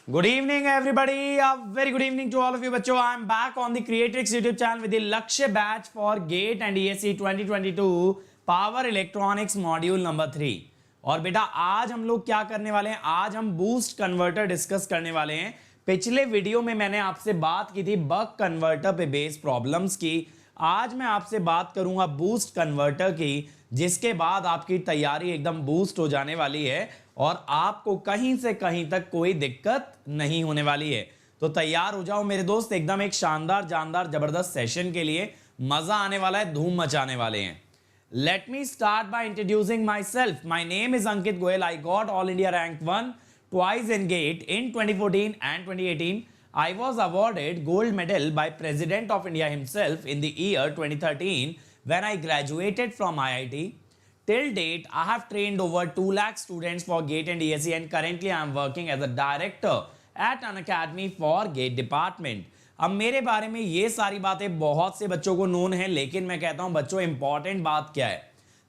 Good evening, everybody. A very good evening to all of you, बच्चों. I am back on the Creatrix YouTube channel with the Lakshya batch for GATE and ESE 2022 Power Electronics Module number 3. और बेटा आज हम लोग क्या करने वाले हैं? आज हम बूस्ट कन्वर्टर डिस्कस करने वाले हैं. पिछले वीडियो में मैंने आपसे बात की थी बक कन्वर्टर पे बेस्ड प्रॉब्लम्स की. आज मैं आपसे बात करूंगा बूस्ट कन्वर्टर की, जिसके बाद आपकी तैयारी एकदम बूस्ट हो जाने वाली है और आपको कहीं से कहीं तक कोई दिक्कत नहीं होने वाली है. तो तैयार हो जाओ मेरे दोस्त, एकदम एक शानदार जानदार जबरदस्त सेशन के लिए. मजा आने वाला है, धूम मचाने वाले हैं. Let me start by introducing myself. My name is Ankit Goyal. I got All India Rank 1 twice in GATE in 2014 and 2018. I was awarded gold medal by President of India himself in the year 2013 when I graduated from IIT. Till date, I have trained over 2 lakh students for GATE and ESE, and currently I am working as a director at an academy for GATE department. अब मेरे बारे में ये सारी बातें बहुत से बच्चों को नोन है, लेकिन मैं कहता हूं बच्चों इंपॉर्टेंट बात क्या है?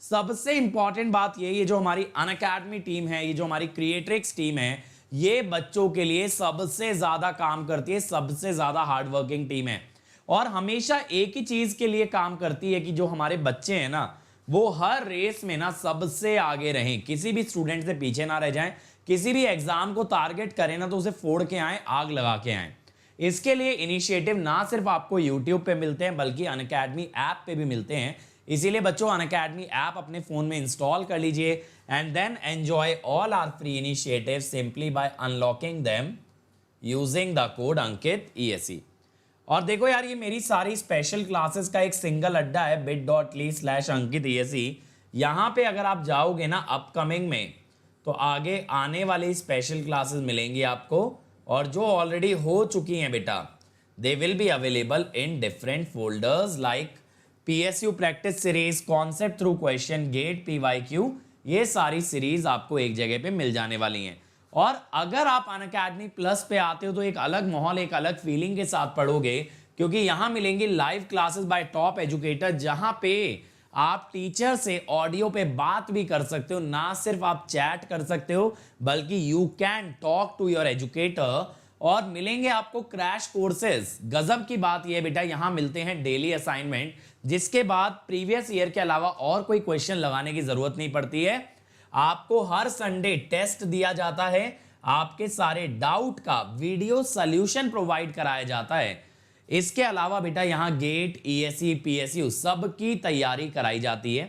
सबसे इंपॉर्टेंट बात ये जो हमारी अनअकैडमी टीम है, ये जो हमारी क्रिएट्रिक्स टीम है, ये बच्चों के लिए सबसे ज्यादा काम करती है, सबसे ज्यादा हार्ड वर्किंग टीम है और हमेशा एक ही चीज के लिए काम करती है कि जो हमारे बच्चे हैं ना, वो हर रेस में ना सबसे आगे रहें, किसी भी स्टूडेंट से पीछे ना रह जाएं, किसी भी एग्जाम को टारगेट करें ना तो उसे फोड़ के आए, आग लगा के आए. इसके लिए इनिशिएटिव ना सिर्फ आपको YouTube पे मिलते हैं बल्कि अनअकैडमी ऐप पे भी मिलते हैं. इसीलिए बच्चों अनअकैडमी ऐप अपने फोन में इंस्टॉल कर लीजिए and then enjoy all our free initiative simply by unlocking them using the code Ankit ESE. और देखो यार, ये मेरी सारी स्पेशल क्लासेस का एक सिंगल अड्डा है bit.ly/अंकित ESE. यहाँ पे अगर आप जाओगे ना अपकमिंग में, तो आगे आने वाली स्पेशल क्लासेस मिलेंगी आपको, और जो ऑलरेडी हो चुकी हैं बेटा, they will be available in different folders like PSU practice series, concept through question, GATE, PYQ. ये सारी सीरीज आपको एक जगह पे मिल जाने वाली हैं. और अगर आप अनअकैडमी प्लस पे आते हो तो एक अलग माहौल, एक अलग फीलिंग के साथ पढ़ोगे, क्योंकि यहाँ मिलेंगी live classes bye top educator, जहां पे आप टीचर से ऑडियो पे बात भी कर सकते हो. ना सिर्फ आप चैट कर सकते हो बल्कि you can talk to your educator. और मिलेंगे आपको क्रैश कोर्सेज. गजब की बात यह बेटा, यहां मिलते हैं डेली असाइनमेंट, जिसके बाद प्रीवियस ईयर के अलावा और कोई क्वेश्चन लगाने की जरूरत नहीं पड़ती है. आपको हर संडे टेस्ट दिया जाता है, आपके सारे डाउट का वीडियो सॉल्यूशन प्रोवाइड कराया जाता है. इसके अलावा बेटा यहां गेट, ESE, PSU सबकी तैयारी कराई जाती है.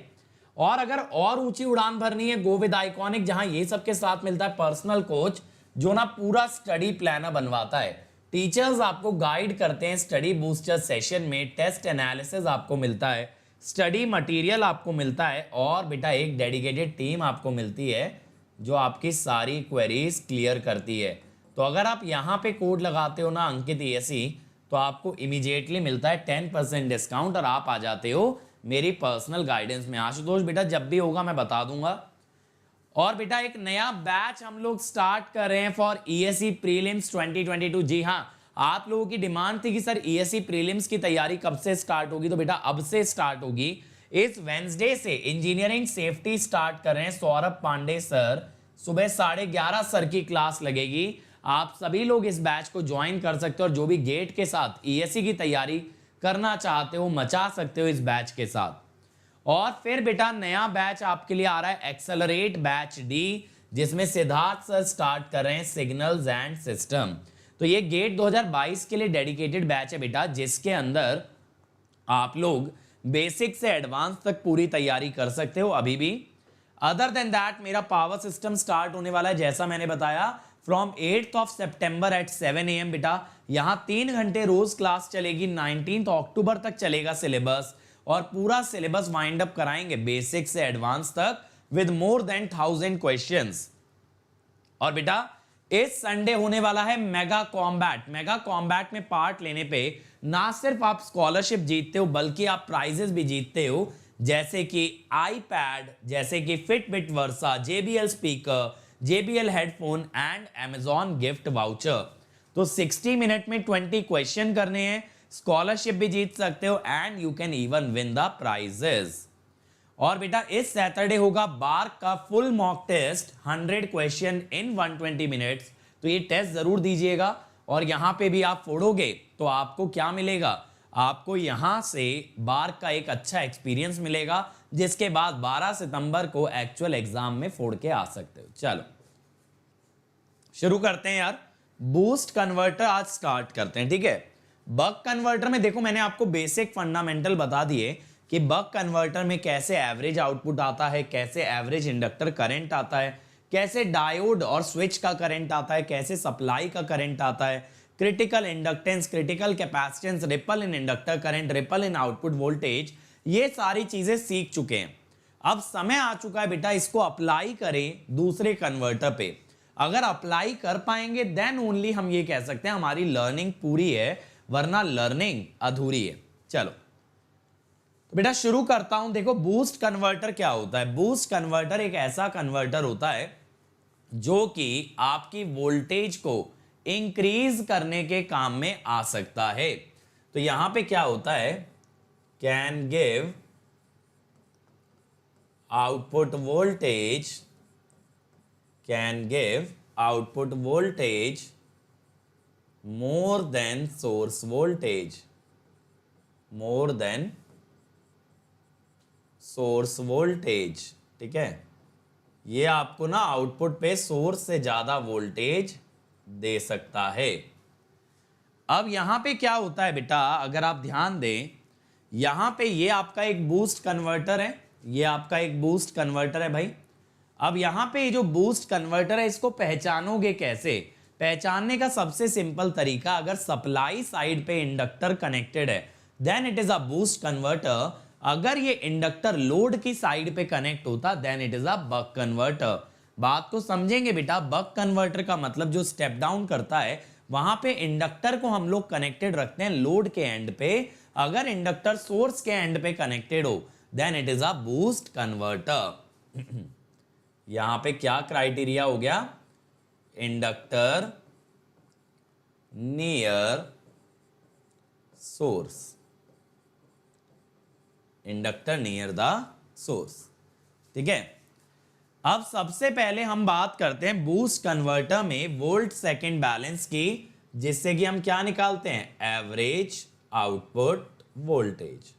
और अगर और ऊंची उड़ान भरनी है, गो विद आइकॉनिक, जहां ये सबके साथ मिलता है पर्सनल कोच, जो ना पूरा स्टडी प्लानर बनवाता है. टीचर्स आपको गाइड करते हैं स्टडी बूस्टर सेशन में, टेस्ट एनालिसिस आपको मिलता है, स्टडी मटेरियल आपको मिलता है, और बेटा एक डेडिकेटेड टीम आपको मिलती है जो आपकी सारी क्वेरीज क्लियर करती है. तो अगर आप यहाँ पे कोड लगाते हो ना अंकित ESE, तो आपको इमीडिएटली मिलता है 10% डिस्काउंट और आप आ जाते हो मेरी पर्सनल गाइडेंस में. आशुतोष बेटा जब भी होगा मैं बता दूंगा. और बेटा एक नया बैच हम लोग स्टार्ट कर रहे हैं फॉर ESE प्रीलिम्स 2022. जी हाँ, आप लोगों की डिमांड थी कि सर ESE प्रीलिम्स की तैयारी कब से स्टार्ट होगी, तो बेटा अब से स्टार्ट होगी. इस वेंसडे से इंजीनियरिंग सेफ्टी स्टार्ट कर रहे हैं सौरभ पांडे सर. सुबह 11:30 सर की क्लास लगेगी. आप सभी लोग इस बैच को ज्वाइन कर सकते हो और जो भी गेट के साथ ESE की तैयारी करना चाहते हो, मचा सकते हो इस बैच के साथ. और फिर बेटा नया बैच आपके लिए आ रहा है एक्सेलरेट बैच D, जिसमें सिद्धार्थ सर स्टार्ट कर रहे हैं सिग्नल्स एंड सिस्टम. तो ये गेट 2022 के लिए डेडिकेटेड बैच है बेटा, जिसके अंदर आप लोग बेसिक से एडवांस तक पूरी तैयारी कर सकते हो अभी भी. अदर देन दैट मेरा पावर सिस्टम स्टार्ट होने वाला है, जैसा मैंने बताया, from 8th of September at 7 AM बेटा. यहां 3 घंटे रोज क्लास चलेगी. 19 अक्टूबर तक चलेगा सिलेबस, और पूरा सिलेबस वाइंड अप कराएंगे बेसिक से एडवांस तक विद मोर देन 1000 क्वेश्चंस. और बेटा इस संडे होने वाला है मेगा कॉम्बैट. मेगा कॉम्बैट में पार्ट लेने पे ना सिर्फ आप स्कॉलरशिप जीतते हो बल्कि आप प्राइजेस भी जीतते हो, जैसे कि iPad, जैसे कि Fitbit Versa, JBL speaker, JBL headphone and Amazon gift voucher. तो 60 मिनट में 20 क्वेश्चन करने हैं, स्कॉलरशिप भी जीत सकते हो and you can even win the prizes. और बेटा इस सैटरडे होगा बार्क का full mock test, 100 question in 120 minutes, तो ये टेस्ट जरूर दीजिएगा। और यहां पे भी आप फोड़ोगे तो आपको क्या मिलेगा, आपको यहां से बार का एक अच्छा एक्सपीरियंस मिलेगा, जिसके बाद 12 सितंबर को एक्चुअल एग्जाम में फोड़ के आ सकते हो। चलो शुरू करते हैं यार, बूस्ट कन्वर्टर आज स्टार्ट करते हैं, ठीक है। बक कन्वर्टर में देखो मैंने आपको बेसिक फंडामेंटल बता दिए कि बक कन्वर्टर में कैसे एवरेज आउटपुट आता है, कैसे एवरेज इंडक्टर करंट आता है, कैसे डायोड और स्विच का करंट आता है, कैसे सप्लाई का करंट आता है, critical inductance, critical capacitance, ripple in inductor current, ripple in output voltage, ये सारी चीजें सीख चुके हैं। अब समय आ चुका है बेटा इसको अप्लाई करें दूसरे कन्वर्टर पे। अगर अप्लाई कर पाएंगे देन ओनली हम ये कह सकते हैं हमारी लर्निंग पूरी है, वरना लर्निंग अधूरी है। चलो तो बेटा शुरू करता हूं। देखो बूस्ट कन्वर्टर क्या होता है। बूस्ट कन्वर्टर एक ऐसा कन्वर्टर होता है जो कि आपकी वोल्टेज को इंक्रीज करने के काम में आ सकता है। तो यहां पे क्या होता है, can give output voltage, can give output voltage more than source voltage, more than source voltage, ठीक है। ये आपको ना आउटपुट पे सोर्स से ज्यादा वोल्टेज दे सकता है। अब यहां पे क्या होता है बेटा, अगर आप ध्यान दें, यहां पे ये आपका एक बूस्ट कन्वर्टर है, ये आपका एक बूस्ट कन्वर्टर है भाई। अब यहां पे ये जो बूस्ट कन्वर्टर है इसको पहचानोगे कैसे। पहचानने का सबसे सिंपल तरीका, अगर सप्लाई साइड पे इंडक्टर कनेक्टेड है then it is a boost converter. अगर ये इंडक्टर लोड की साइड पे कनेक्ट होता then it is a buck converter. बात को समझेंगे बेटा, बक कन्वर्टर का मतलब जो स्टेप डाउन करता है वहां पे इंडक्टर को हम लोग कनेक्टेड रखते हैं लोड के एंड पे। अगर इंडक्टर सोर्स के एंड पे कनेक्टेड हो then it is a boost converter. यहां पे क्या क्राइटेरिया हो गया, inductor near source, inductor near the source, ठीक है। अब सबसे पहले हम बात करते हैं बूस्ट कन्वर्टर में वोल्ट सेकंड बैलेंस की, जिससे कि हम क्या निकालते हैं, एवरेज आउटपुट वोल्टेज।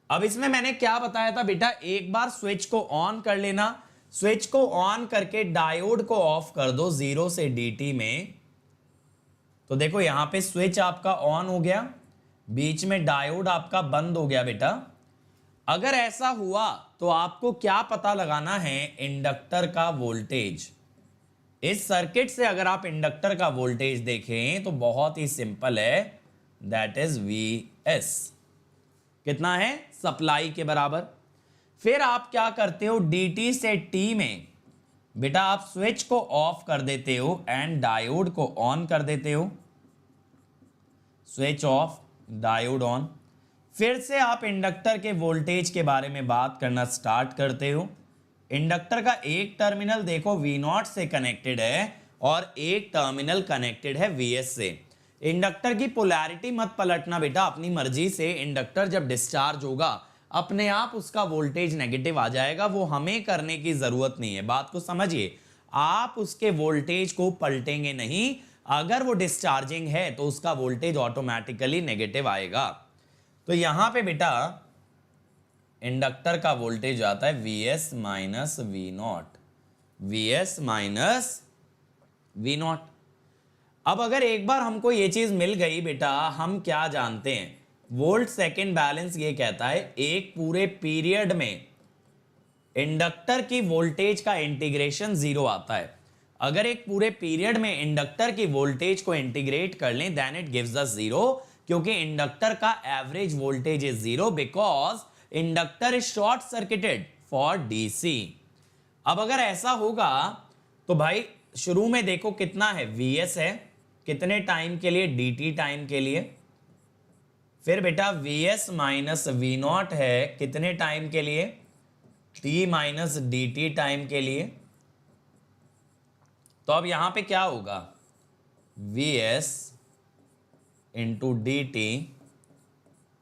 अब इसमें मैंने क्या बताया था बेटा, एक बार स्विच को ऑन कर लेना, स्विच को ऑन करके डायोड को ऑफ कर दो 0 से dt में। तो देखो यहां पे स्विच आपका ऑन हो गया, बीच में डायोड आपका बंद हो गया बेटा। अगर ऐसा हुआ तो आपको क्या पता लगाना है, इंडक्टर का वोल्टेज। इस सर्किट से अगर आप इंडक्टर का वोल्टेज देखें तो बहुत ही सिंपल है, दैट इज Vs। कितना है, सप्लाई के बराबर। फिर आप क्या करते हो, dt से t में बेटा आप स्विच को ऑफ कर देते हो एंड डायोड को ऑन कर देते हो। Switch off, diode on. फिर से आप इंडक्टर के वोल्टेज के बारे में बात करना स्टार्ट करते हो। इंडक्टर का एक टर्मिनल देखो V0 से कनेक्टेड है और एक टर्मिनल कनेक्टेड है Vs से। इंडक्टर की पोलैरिटी मत पलटना बेटा अपनी मर्जी से। इंडक्टर जब डिस्चार्ज होगा अपने आप उसका वोल्टेज नेगेटिव आ जाएगा, वो हमें करने की जरूरत नहीं है। बात को समझिए, आप उसके वोल्टेज को पलटेंगे नहीं। अगर वो डिस्चार्जिंग है तो उसका वोल्टेज ऑटोमेटिकली नेगेटिव आएगा। तो यहां पे बेटा इंडक्टर का वोल्टेज आता है Vs minus V0, Vs minus V0। अब अगर एक बार हमको ये चीज मिल गई बेटा, हम क्या जानते हैं, वोल्ट सेकेंड बैलेंस ये कहता है एक पूरे पीरियड में इंडक्टर की वोल्टेज का इंटीग्रेशन 0 आता है। अगर एक पूरे पीरियड में इंडक्टर की वोल्टेज को इंटीग्रेट कर लें देन इट गिव्स अस 0, क्योंकि इंडक्टर का average voltage is 0 because inductor is short circuited for DC. अब अगर ऐसा होगा तो भाई शुरू में देखो कितना है, Vs है, कितने टाइम के लिए, dt टाइम के लिए। फिर बेटा Vs माइनस V0 है, कितने टाइम के लिए, t माइनस dt टाइम के लिए। तो अब यहां पे क्या होगा, Vs into dt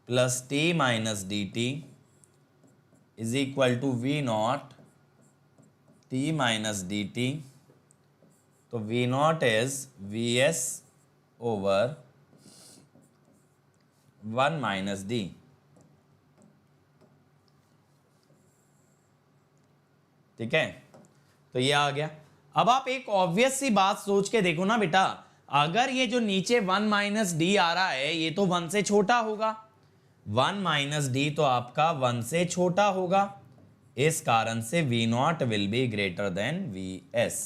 plus t minus dt is equal to V0 t minus dt। तो V not is Vs over 1 minus D. ठीक है, तो ये आ गया। अब आप एक ऑब्वियस सी बात सोच के देखो ना बेटा, अगर ये जो नीचे 1 माइनस डी आ रहा है ये तो 1 से छोटा होगा, 1 माइनस डी तो आपका 1 से छोटा होगा, इस कारण से V not will be greater than Vs।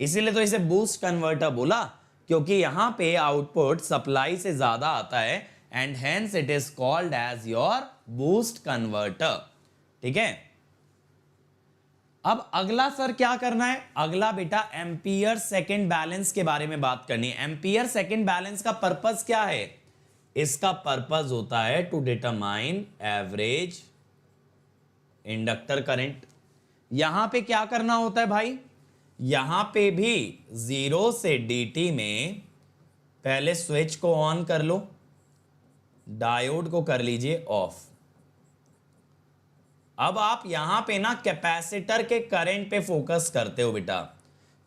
इसीलिए तो इसे बूस्ट कन्वर्टर बोला, क्योंकि यहां पे आउटपुट सप्लाई से ज्यादा आता है and hence it is called as your boost converter. ठीक है, अब अगला सर क्या करना है? अगला बेटा एम्पियर सेकंड बैलेंस के बारे में बात करनी है। एम्पियर सेकंड बैलेंस का पर्पस क्या है? इसका पर्पस होता है to determine average inductor current. यहां पे क्या करना होता है भाई? यहां पे भी 0 से dt में पहले स्विच को ऑन कर लो, डायोड को कर लीजिए ऑफ। अब आप यहां पे ना कैपेसिटर के करंट पे फोकस करते हो बेटा।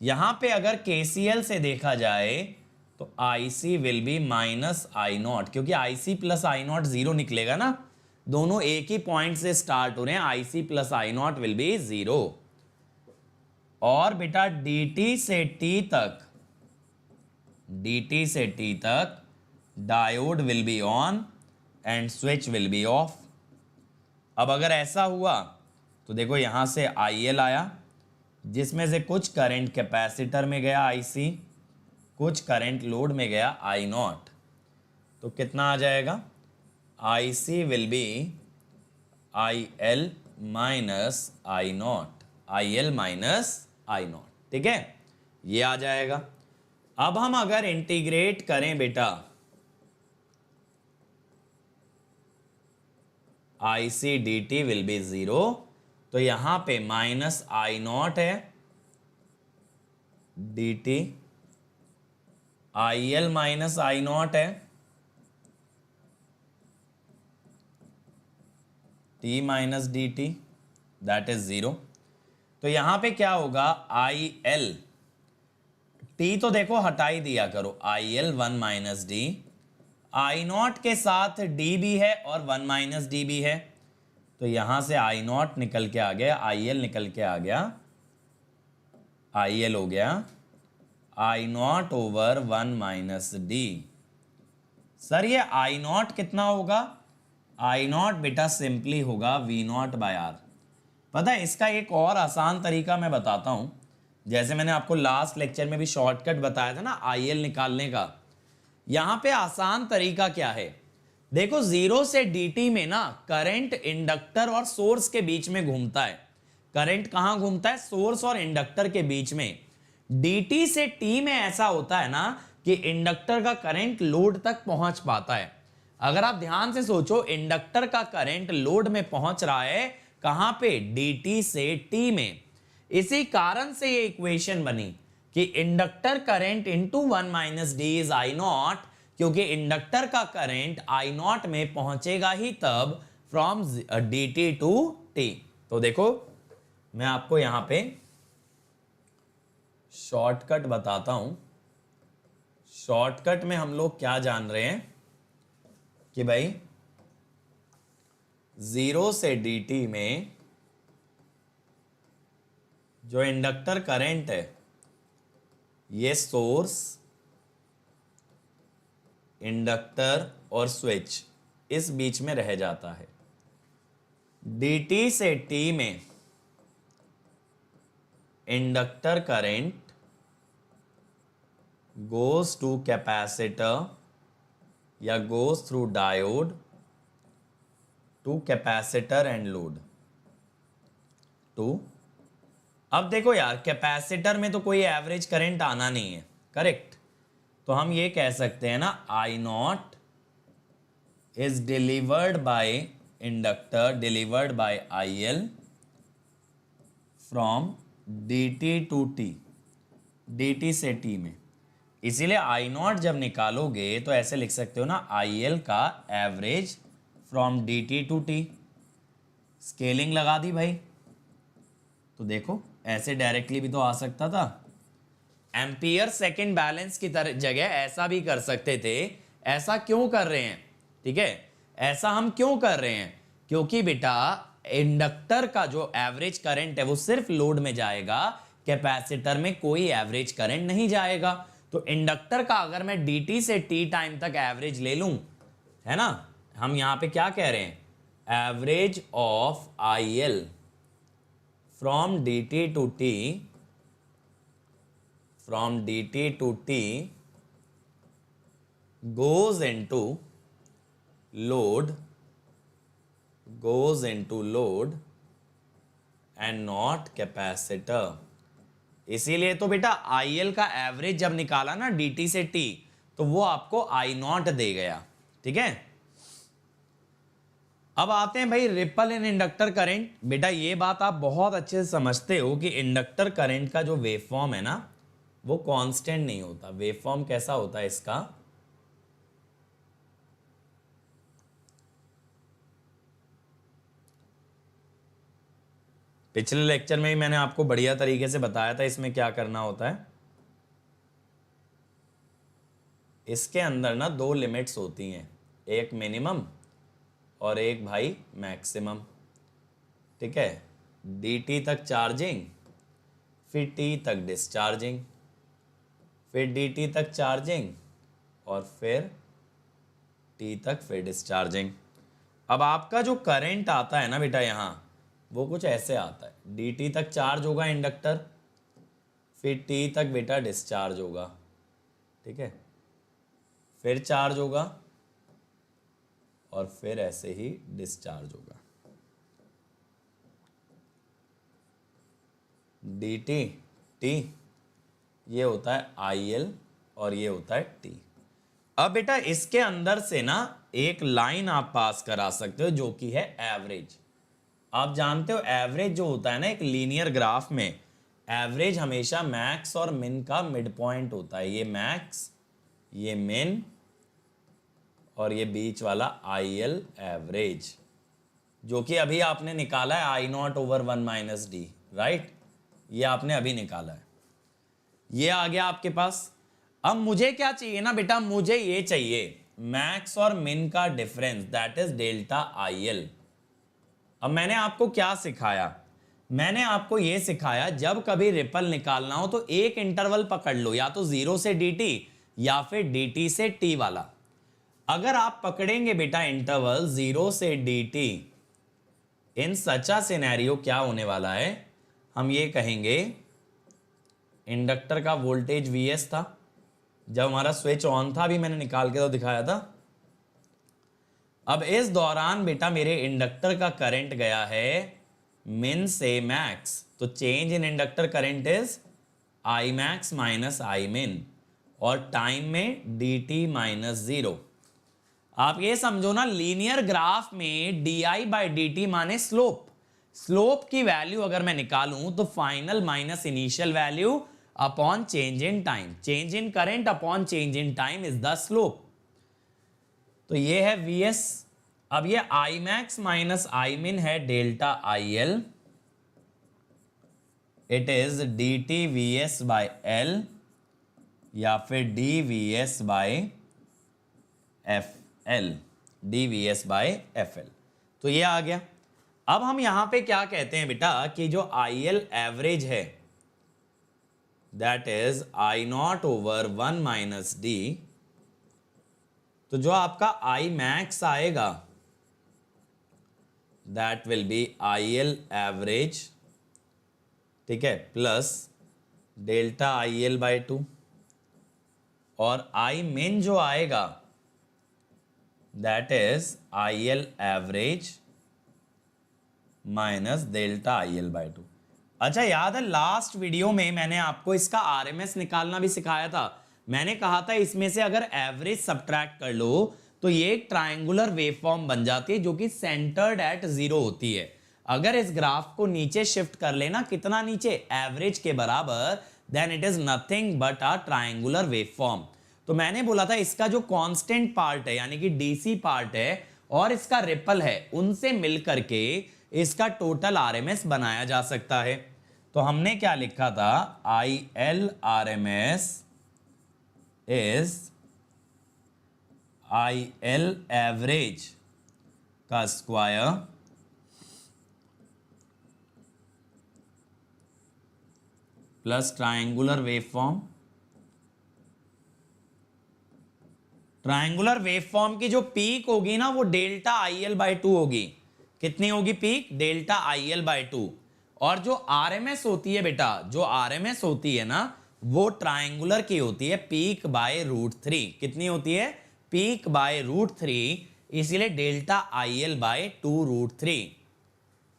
यहां पे अगर KCL से देखा जाए तो IC will be minus I not, क्योंकि IC प्लस आई नॉट 0 निकलेगा ना, दोनों एक ही पॉइंट से स्टार्ट हो रहे हैं, IC plus I not will B 0। और बेटा dt से t तक diode will be on and switch will be of. अब अगर ऐसा हुआ तो देखो यहां से IL आया, जिसमें से कुछ करंट कैपेसिटर में गया IC, कुछ करंट लोड में गया I नॉट। तो कितना आ जाएगा? IC will be IL minus I not, IL minus I not. ठीक है, ये आ जाएगा। अब हम अगर इंटीग्रेट करें बेटा IC dt विल बी 0, तो यहां पे माइनस I नॉट है dt, IL minus I not है, t minus dt that is 0। तो यहां पे क्या होगा? IL, t तो देखो हटा ही दिया करो, IL 1 minus D, I not के साथ d भी है और 1 माइनस डी भी है, तो यहां से I नॉट निकल के आ गया, IL निकल के आ गया, IL हो गया I not over 1 minus D. Sir ये I नॉट कितना होगा? I नॉट बेटा सिंपली होगा V नॉट बाय R। पता है इसका एक और आसान तरीका मैं बताता हूं, जैसे मैंने आपको लास्ट लेक्चर में भी शॉर्टकट बताया था ना IL निकालने का। यहां पे आसान तरीका क्या है? देखो 0 से dt में ना करंट इंडक्टर और सोर्स के बीच में घूमता है। करंट कहां घूमता है? सोर्स और इंडक्टर के बीच में। dt से t में ऐसा होता है ना कि इंडक्टर का करंट लोड तक पहुंच पाता है। अगर आप ध्यान से सोचो, इंडक्टर का करंट लोड में पहुंच रहा है कहां पे? dt से t में। इसी कारण से ये इक्वेशन बनी कि inductor current into 1 minus D is I not, क्योंकि इंडक्टर का करंट I नॉट में पहुंचेगा ही तब फ्रॉम dt टू t। तो देखो मैं आपको यहां पे शॉर्टकट बताता हूं। शॉर्टकट में हम लोग क्या जान रहे हैं कि भाई 0 से dt में जो इंडक्टर करंट है ये सोर्स, इंडक्टर और स्विच इस बीच में रह जाता है। dt से t में inductor current goes to capacitor या goes through diode to capacitor and load too. अब देखो यार, कैपेसिटर में तो कोई एवरेज करंट आना नहीं है, करेक्ट? तो हम ये कह सकते हैं ना I not is delivered by inductor delivered by IL from dt to t, dt से t में। इसीलिए I नॉट जब निकालोगे तो ऐसे लिख सकते हो ना IL का average from dt to t। Scaling लगा दी भाई, तो देखो ऐसे डायरेक्टली भी तो आ सकता था। एम्पियर सेकेंड बैलेंस की तरह जगह ऐसा भी कर सकते थे। ऐसा क्यों कर रहे हैं? ठीक है, ऐसा हम क्यों कर रहे हैं? क्योंकि बेटा इंडक्टर का जो एवरेज करंट है वो सिर्फ लोड में जाएगा, कैपेसिटर में कोई एवरेज करंट नहीं जाएगा। तो इंडक्टर का अगर मैं dt से t टाइम तक एवरेज ले लूं, है ना, हम यहां पे क्या कह रहे हैं, average of IL from dt to t, from dt to t goes into load and not capacitor। इसीलिए तो बेटा IL का एवरेज जब निकाला ना dt से t, तो वो आपको I0 दे गया। ठीक है, अब आते हैं भाई रिपल इन इंडक्टर करंट। बेटा ये बात आप बहुत अच्छे से समझते हो कि इंडक्टर करंट का जो वेवफॉर्म है ना वो कांस्टेंट नहीं होता। वेवफॉर्म कैसा होता है इसका, पिछले लेक्चर में ही मैंने आपको बढ़िया तरीके से बताया था इसमें क्या करना होता है। इसके अंदर ना दो लिमिट्स होती हैं, एक मिनिमम और एक भाई मैक्सिमम। ठीक है, dt तक चार्जिंग, फिर t तक डिस्चार्जिंग, फिर dt तक चार्जिंग और फिर t तक फिर डिस्चार्जिंग। अब आपका जो करंट आता है ना बेटा यहाँ, वो कुछ ऐसे आता है, dt तक चार्ज होगा इंडक्टर, फिर t तक बेटा डिस्चार्ज होगा। ठीक है, फिर चार्ज होगा और फिर ऐसे ही डिस्चार्ज होगा। dt t ये होता है IL और ये होता है t। अब बेटा इसके अंदर से ना एक लाइन आप पास करा सकते हो जो कि है एवरेज। आप जानते हो एवरेज जो होता है ना एक लीनियर ग्राफ में, एवरेज हमेशा मैक्स और मिन का मिड पॉइंट होता है। ये मैक्स, ये मिन और ये बीच वाला IL एवरेज, जो कि अभी आपने निकाला है I0 over 1 minus D, right, ये आपने अभी निकाला है, ये आ गया आपके पास। अब मुझे क्या चाहिए ना बेटा, मुझे ये चाहिए मैक्स और मिन का difference, that is delta IL। अब मैंने आपको क्या सिखाया, मैंने आपको ये सिखाया जब कभी रिपल निकालना हो तो एक इंटरवल पकड़ लो, या तो 0 से dt या फिर dt से t वाला। अगर आप पकड़ेंगे बेटा इंटरवल 0 से dt, in such a scenario क्या होने वाला है, हम ये कहेंगे इंडक्टर का वोल्टेज Vs था, जब हमारा स्विच ऑन था, अभी मैंने निकाल के तो दिखाया था। अब इस दौरान बेटा मेरे इंडक्टर का करंट गया है मिन से मैक्स, तो change in inductor current is I max minus I min, और टाइम में dt माइनस 0। आप ये समझो ना, लीनियर ग्राफ में di बाई dt माने स्लोप। स्लोप की वैल्यू अगर मैं निकालूं तो final minus initial value upon change in time, change in current upon change in time is the slope. तो ये है Vs। अब ये I max minus I min है delta IL, it is dt Vs by L या फिर dVs by FL, dVs by FL। तो ये आ गया। अब हम यहां पे क्या कहते हैं बेटा कि जो IL एवरेज है that is I0 over 1 minus d, तो जो आपका I max आएगा that will B IL average, ठीक है, प्लस डेल्टा IL बाय 2, और I min जो आएगा that is IL average minus delta IL by 2। अच्छा याद है लास्ट वीडियो में मैंने आपको इसका RMS निकालना भी सिखाया था। मैंने कहा था इसमें से अगर एवरेज सब्ट्रैक्ट कर लो तो ये एक ट्रायंगुलर वेवफॉर्म बन जाती है जो कि सेंटर्ड एट 0 होती है। अगर इस ग्राफ को नीचे शिफ्ट कर लेना, कितना नीचे, एवरेज के बराबर, then it is nothing but a triangular waveform. तो मैंने बोला था इसका जो कांस्टेंट पार्ट है यानी कि डीसी पार्ट है और इसका रिपल है, उनसे मिलकर के इसका टोटल आरएमएस बनाया जा सकता है। तो हमने क्या लिखा था, IL RMS is IL average का square plus triangular waveform. Triangular waveform की जो पीक होगी ना वो डेल्टा IL/2 होगी। कितनी होगी पीक, डेल्टा IL/2। और जो RMS होती है बेटा, जो RMS होती है ना वो ट्रायंगुलर की होती है पीक बाय √3। कितनी होती है, पीक बाय √3, इसीलिए डेल्टा IL/2 √3।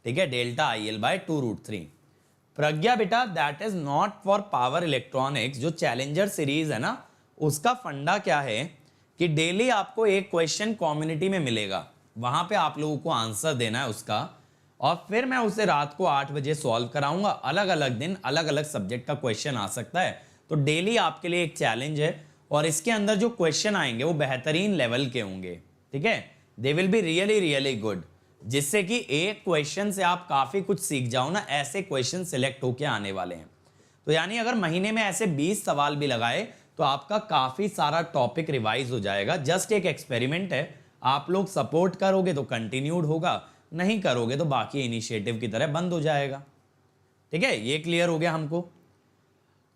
ठीक है, डेल्टा IL/2 √3। प्रज्ञा बेटा that is not for power electronics. जो चैलेंजर सीरीज है ना उसका फंडा क्या है कि डेली आपको एक क्वेश्चन कम्युनिटी में मिलेगा, वहां पे आप लोगों को आंसर देना है उसका, और फिर मैं उसे रात को 8 बजे सॉल्व कराऊंगा। अलग अलग दिन अलग अलग सब्जेक्ट का क्वेश्चन आ सकता है, तो डेली आपके लिए एक चैलेंज है, और इसके अंदर जो क्वेश्चन आएंगे वो बेहतरीन लेवल के होंगे। ठीक है, दे will be really really good, जिससे कि एक क्वेश्चन से आप काफी कुछ सीख जाओ ना, ऐसे क्वेश्चन सिलेक्ट होके आने वाले हैं। तो यानी अगर महीने में ऐसे 20 सवाल भी लगाए तो आपका काफी सारा टॉपिक रिवाइज हो जाएगा। जस्ट एक एक्सपेरिमेंट है, आप लोग सपोर्ट करोगे तो कंटिन्यूड होगा, नहीं करोगे तो बाकी इनिशिएटिव की तरह बंद हो जाएगा। ठीक है, ये क्लियर हो गया हमको।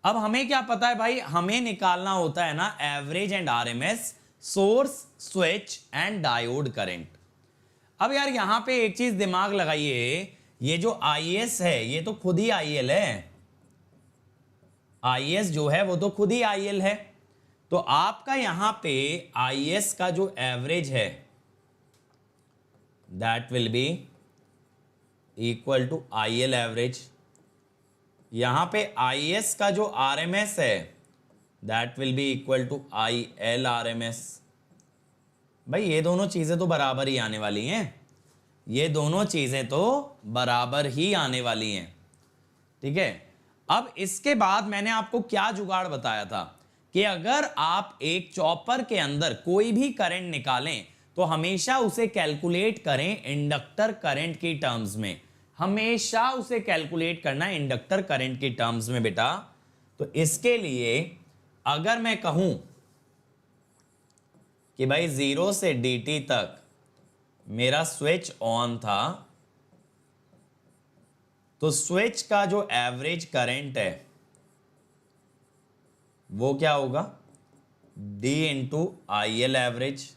अब हमें क्या पता है भाई, हमें निकालना होता है ना average and RMS, source, switch and diode current. अब यार यहां पे एक चीज दिमाग लगाइए, ये जो IS है ये तो खुद ही IL है, IS जो है वो तो खुद ही IL है। तो आपका यहां पे IS का जो एवरेज है that will be equal to IL average. यहां पे IS का जो RMS है that will be equal to IL RMS। भाई ये दोनों चीजें तो बराबर ही आने वाली हैं, ये दोनों चीजें तो बराबर ही आने वाली हैं। ठीक है, अब इसके बाद मैंने आपको क्या जुगाड़ बताया था कि अगर आप एक चॉपर के अंदर कोई भी करंट निकालें तो हमेशा उसे कैलकुलेट करें इंडक्टर करंट की टर्म्स में, हमेशा उसे कैलकुलेट करना है इंडक्टर करंट की टर्म्स में बेटा। तो इसके लिए अगर मैं कहूं कि भाई 0 से dt तक मेरा स्विच ऑन था, तो स्विच का जो एवरेज करंट है वो क्या होगा, D इंटू IL एवरेज।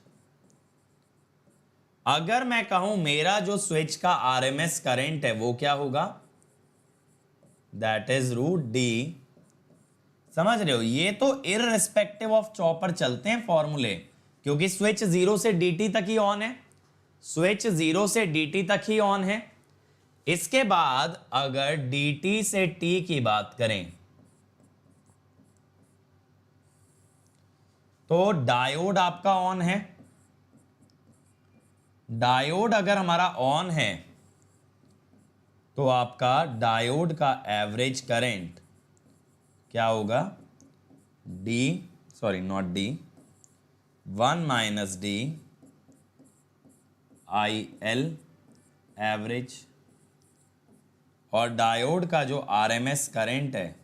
अगर मैं कहूं मेरा जो स्विच का RMS करंट है वो क्या होगा, दैट इज √D। समझ रहे हो, ये तो इररिस्पेक्टिव ऑफ चॉपर चलते हैं फॉर्मूले, क्योंकि स्विच 0 से dt तक ही ऑन है, स्विच 0 से dt तक ही ऑन है। इसके बाद अगर dt से t की बात करें तो डायोड आपका ऑन है। डायोड अगर हमारा ऑन है तो आपका डायोड का एवरेज करंट क्या होगा, D, sorry not D, 1 minus D IL average. और डायोड का जो RMS करंट है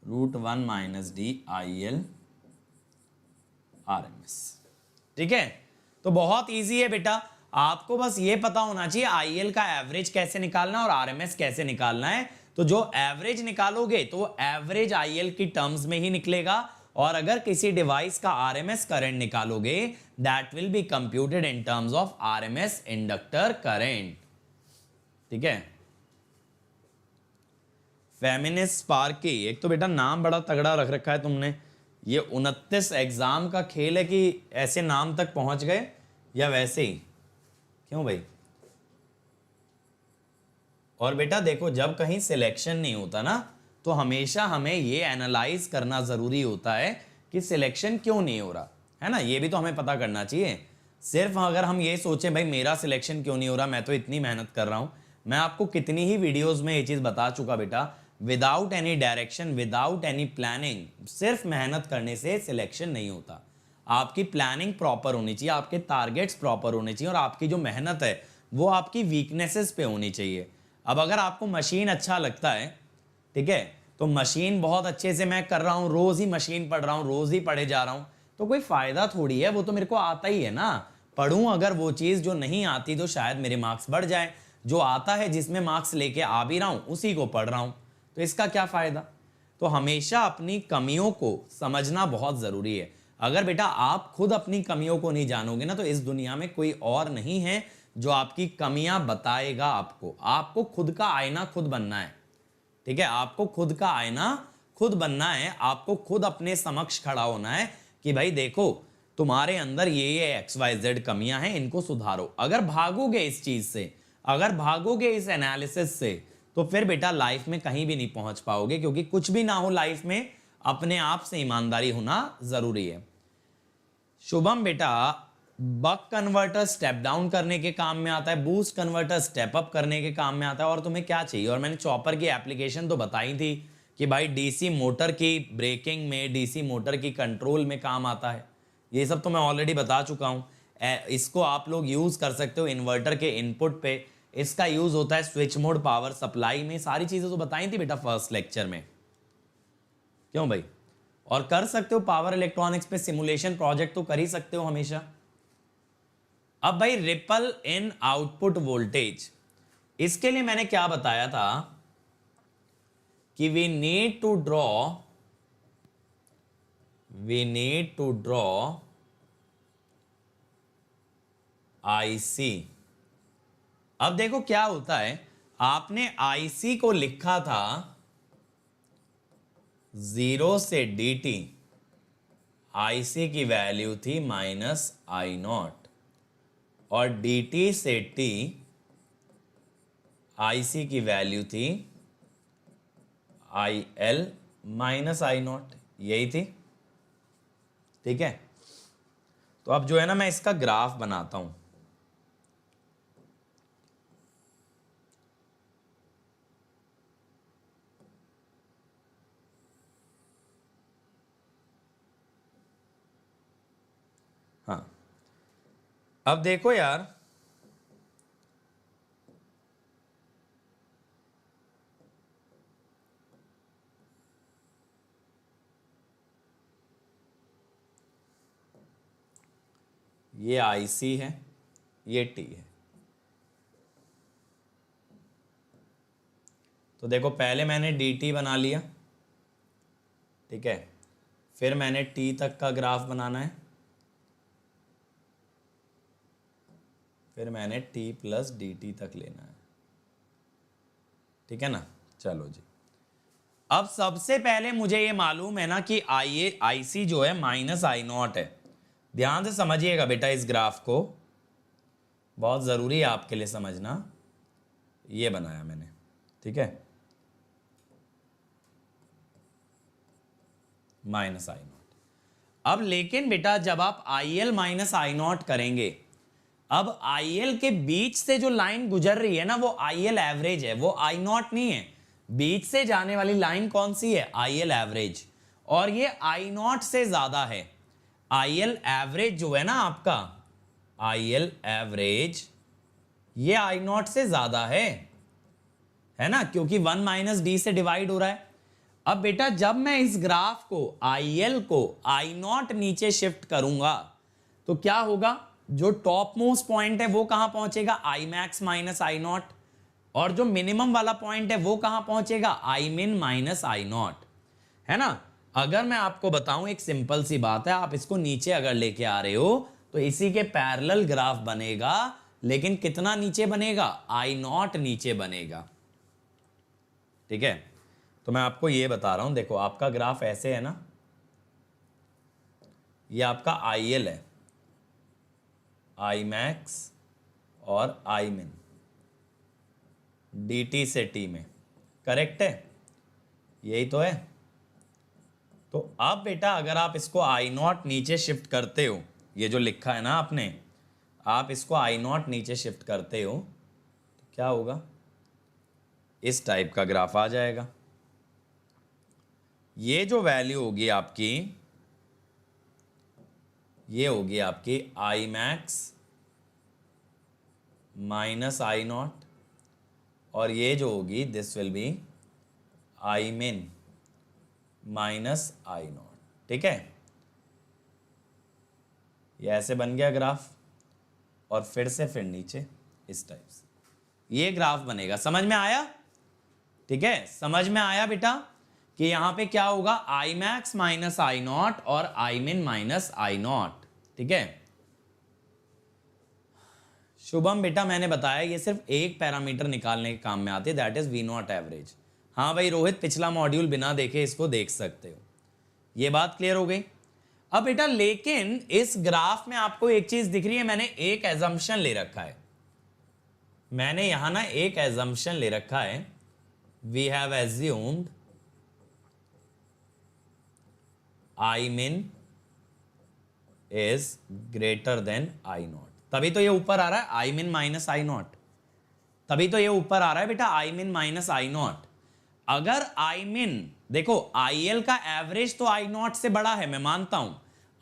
√1 माइनस D IL RMS। ठीक है, तो बहुत इजी है बेटा, आपको बस ये पता होना चाहिए IL का एवरेज कैसे निकालना और RMS कैसे निकालना है। तो जो एवरेज निकालोगे तो एवरेज IL की टर्म्स में ही निकलेगा, और अगर किसी डिवाइस का RMS करंट निकालोगे that will be computed in terms of RMS inductor current. ठीक है, फेमिनिस्ट स्पार्की, एक तो बेटा नाम बड़ा तगड़ा रख रखा है तुमने, ये 29 एग्जाम का खेल है कि ऐसे नाम तक पहुंच गए या वैसे ही, क्यों भाई। और बेटा देखो, जब कहीं सिलेक्शन नहीं होता ना तो हमेशा हमें ये एनालाइज करना जरूरी होता है कि सिलेक्शन क्यों नहीं हो रहा है ना, ये भी तो हमें पता करना चाहिए। सिर्फ अगर हम ये सोचें भाई मेरा सिलेक्शन क्यों नहीं हो रहा, मैं तो इतनी मेहनत कर रहा हूं, मैं आपको कितनी ही वीडियोस में ये चीज बता चुका बेटा, without any direction, without any planning, सिर्फ मेहनत करने से सिलेक्शन नहीं होता। आपकी प्लानिंग प्रॉपर होनी चाहिए, आपके टारगेट्स प्रॉपर होने चाहिए और आपकी जो मेहनत है वो आपकी वीकनेसेस पे होनी चाहिए। अब अगर आपको मशीन अच्छा लगता है, ठीक है, तो मशीन बहुत अच्छे से मैं कर रहा हूँ, रोज ही मशीन पढ़ रहा हूँ, रोज ही पढ़े जा रहा हूँ, तो कोई फायदा थोड़ी है, वो तो मेरे को आता ही है ना। पढ़ूं अगर वो चीज जो नहीं आती तो शायद मेरे मार्क्स बढ़ जाए, जो आता है जिसमें मार्क्स लेके आ भी रहा हूं उसी को पढ़ रहा हूं, तो इसका क्या फायदा। तो हमेशा अपनी कमियों को समझना बहुत जरूरी है। अगर बेटा आप खुद अपनी कमियों को नहीं जानोगे ना, तो इस दुनिया में कोई और नहीं है जो आपकी कमियां बताएगा। आपको खुद का आईना खुद बनना है, ठीक है, आपको खुद का आईना खुद बनना है, आपको खुद अपने समक्ष खड़ा होना है कि भाई देखो तुम्हारे अंदर ये XYZ कमियां हैं, इनको सुधारो। अगर भागोगे इस चीज से, अगर भागोगे इस एनालिसिस से, तो फिर बेटा लाइफ में कहीं भी नहीं पहुंच पाओगे, क्योंकि कुछ भी ना हो लाइफ में अपने आप से ईमानदारी होना जरूरी है। शुभम बेटा, बक कन्वर्टर स्टेप डाउन करने के काम में आता है, बूस्ट कन्वर्टर स्टेप अप करने के काम में आता है, और तुम्हें क्या चाहिए। और मैंने चॉपर की एप्लीकेशन तो बताई थी कि भाई डीसी मोटर की ब्रेकिंग में, डीसी मोटर की कंट्रोल में काम आता है। ये सब तो मैं ऑलरेडी बता चुका हूँ। इसको आप लोग यूज़ कर सकते हो इन्वर्टर के इनपुट पे, इसका यूज़ होता है स्विच मोड पावर सप्लाई में। सारी चीज़ें तो बताई थी बेटा फर्स्ट लेक्चर में, क्यों भाई। और कर सकते हो पावर इलेक्ट्रॉनिक्स पे सिमुलेशन प्रोजेक्ट तो कर ही सकते हो हमेशा। अब भाई रिपल इन आउटपुट वोल्टेज, इसके लिए मैंने क्या बताया था कि we need to draw IC. अब देखो क्या होता है, आपने आईसी को लिखा था 0 से dt, आईसी की वैल्यू थी -I0, और dt से t आईसी की वैल्यू थी IL -I0, यही थी, ठीक है। तो अब जो है ना, मैं इसका ग्राफ बनाता हूं। हाँ, अब देखो यार, ये आईसी है, ये टी है। तो देखो पहले मैंने dt बना लिया, ठीक है, फिर मैंने t तक का ग्राफ बनाना है, फिर मैंने t प्लस dt तक लेना है, ठीक है ना। चलो जी, अब सबसे पहले मुझे ये मालूम है ना कि आईसी जो है -I0 है। ध्यान से समझिएगा बेटा, इस ग्राफ को बहुत ज़रूरी है आपके लिए समझना। ये बनाया मैंने, ठीक है, -I0। अब लेकिन बेटा जब आप IL -I0 करेंगे, अब IL के बीच से जो लाइन गुजर रही है ना, वो IL एवरेज है, वो I0 नहीं है। बीच से जाने वाली लाइन कौन सी है? IL एवरेज, और ये I0 से ज्यादा है। IL एवरेज जो है ना आपका, IL एवरेज ये I0 से ज्यादा है ना, क्योंकि 1 - d से डिवाइड हो रहा है। अब बेटा जब मैं इस ग्राफ को IL को I0 नीचे शिफ्ट करूंगा, तो क्या होगा, जो टॉप मोस्ट पॉइंट है वो कहां पहुंचेगा? Imax -I0, और जो मिनिमम वाला पॉइंट है वो कहां पहुंचेगा? Imin -I0, है ना। अगर मैं आपको बताऊं, एक सिंपल सी बात है, आप इसको नीचे अगर लेके आ रहे हो तो इसी के पैरेलल ग्राफ बनेगा, लेकिन कितना नीचे बनेगा? I0 नीचे बनेगा, ठीक है। तो मैं आपको ये बता रहा हूं, देखो आपका ग्राफ ऐसे है ना, ये आपका IL है, Imax और Imin dt से t में, करेक्ट है, यही तो है। तो अब बेटा अगर आप इसको I0 नीचे शिफ्ट करते हो, ये जो लिखा है ना आपने, आप इसको I0 नीचे शिफ्ट करते हो तो क्या होगा? इस टाइप का ग्राफ आ जाएगा। ये जो वैल्यू होगी आपकी, ये होगी आपकी I max minus I not, और ये जो होगी दिस विल बी आई मिन माइनस आई नॉट। ठीक है, ये ऐसे बन गया ग्राफ, और फिर नीचे इस टाइप से ये ग्राफ बनेगा। समझ में आया? ठीक है, समझ में आया बेटा कि यहां पे क्या होगा, I max minus I not और आई मिन माइनस आई नॉट। ठीक है शुभम बेटा, मैंने बताया ये सिर्फ एक पैरामीटर निकालने के काम में आती है, that is V not average. हाँ भाई रोहित, पिछला मॉड्यूल बिना देखे इसको देख सकते हो। ये बात क्लियर हो गई। अब बेटा लेकिन इस ग्राफ में आपको एक चीज दिख रही है, मैंने एक एजम्पशन ले रखा है, मैंने यहां ना एक एजम्पशन ले रखा है, we have assumed I min is greater than I not. तभी तो ये ऊपर आ रहा है आई मिन माइनस आई नॉट, तभी तो ये ऊपर आ रहा है बेटा आई मिन माइनस आई नॉट। अगर आई मिन, देखो आई एल का एवरेज तो आई नॉट से बड़ा है, मैं मानता हूं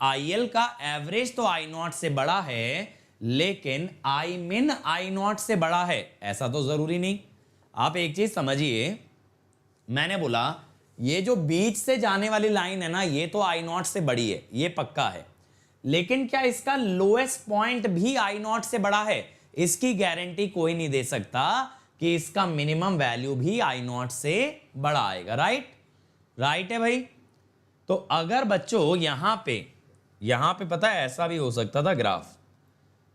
आई एल का एवरेज तो आई नॉट से बड़ा है, लेकिन आई मिन आई नॉट से बड़ा है ऐसा तो जरूरी नहीं। आप एक चीज समझिए, मैंने बोला ये जो बीच से जाने वाली लाइन है ना, ये तो आई नॉट से बड़ी है, ये पक्का है, लेकिन क्या इसका लोएस्ट पॉइंट भी आई नॉट से बड़ा है? इसकी गारंटी कोई नहीं दे सकता कि इसका मिनिमम वैल्यू भी आई नॉट से बड़ा आएगा। राइट, राइट है भाई। तो अगर बच्चों यहां पे पता है ऐसा भी हो सकता था ग्राफ,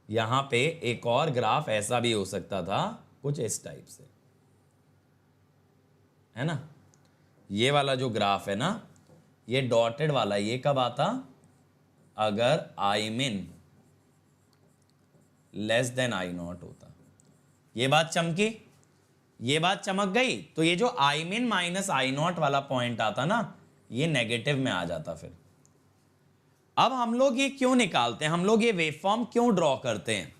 यहां पे एक और ग्राफ ऐसा भी हो सकता था कुछ इस टाइप से, है ना। ये वाला जो ग्राफ है ना, ये डॉटेड वाला, ये कब आता? अगर आई मिन लेस देन आई नॉट होता। ये बात चमकी, ये बात चमक गई। तो ये जो आई मिन माइनस आई नॉट वाला पॉइंट आता ना, ये नेगेटिव में आ जाता। फिर अब हम लोग ये क्यों निकालते हैं, हम लोग ये वेवफॉर्म क्यों ड्रॉ करते हैं?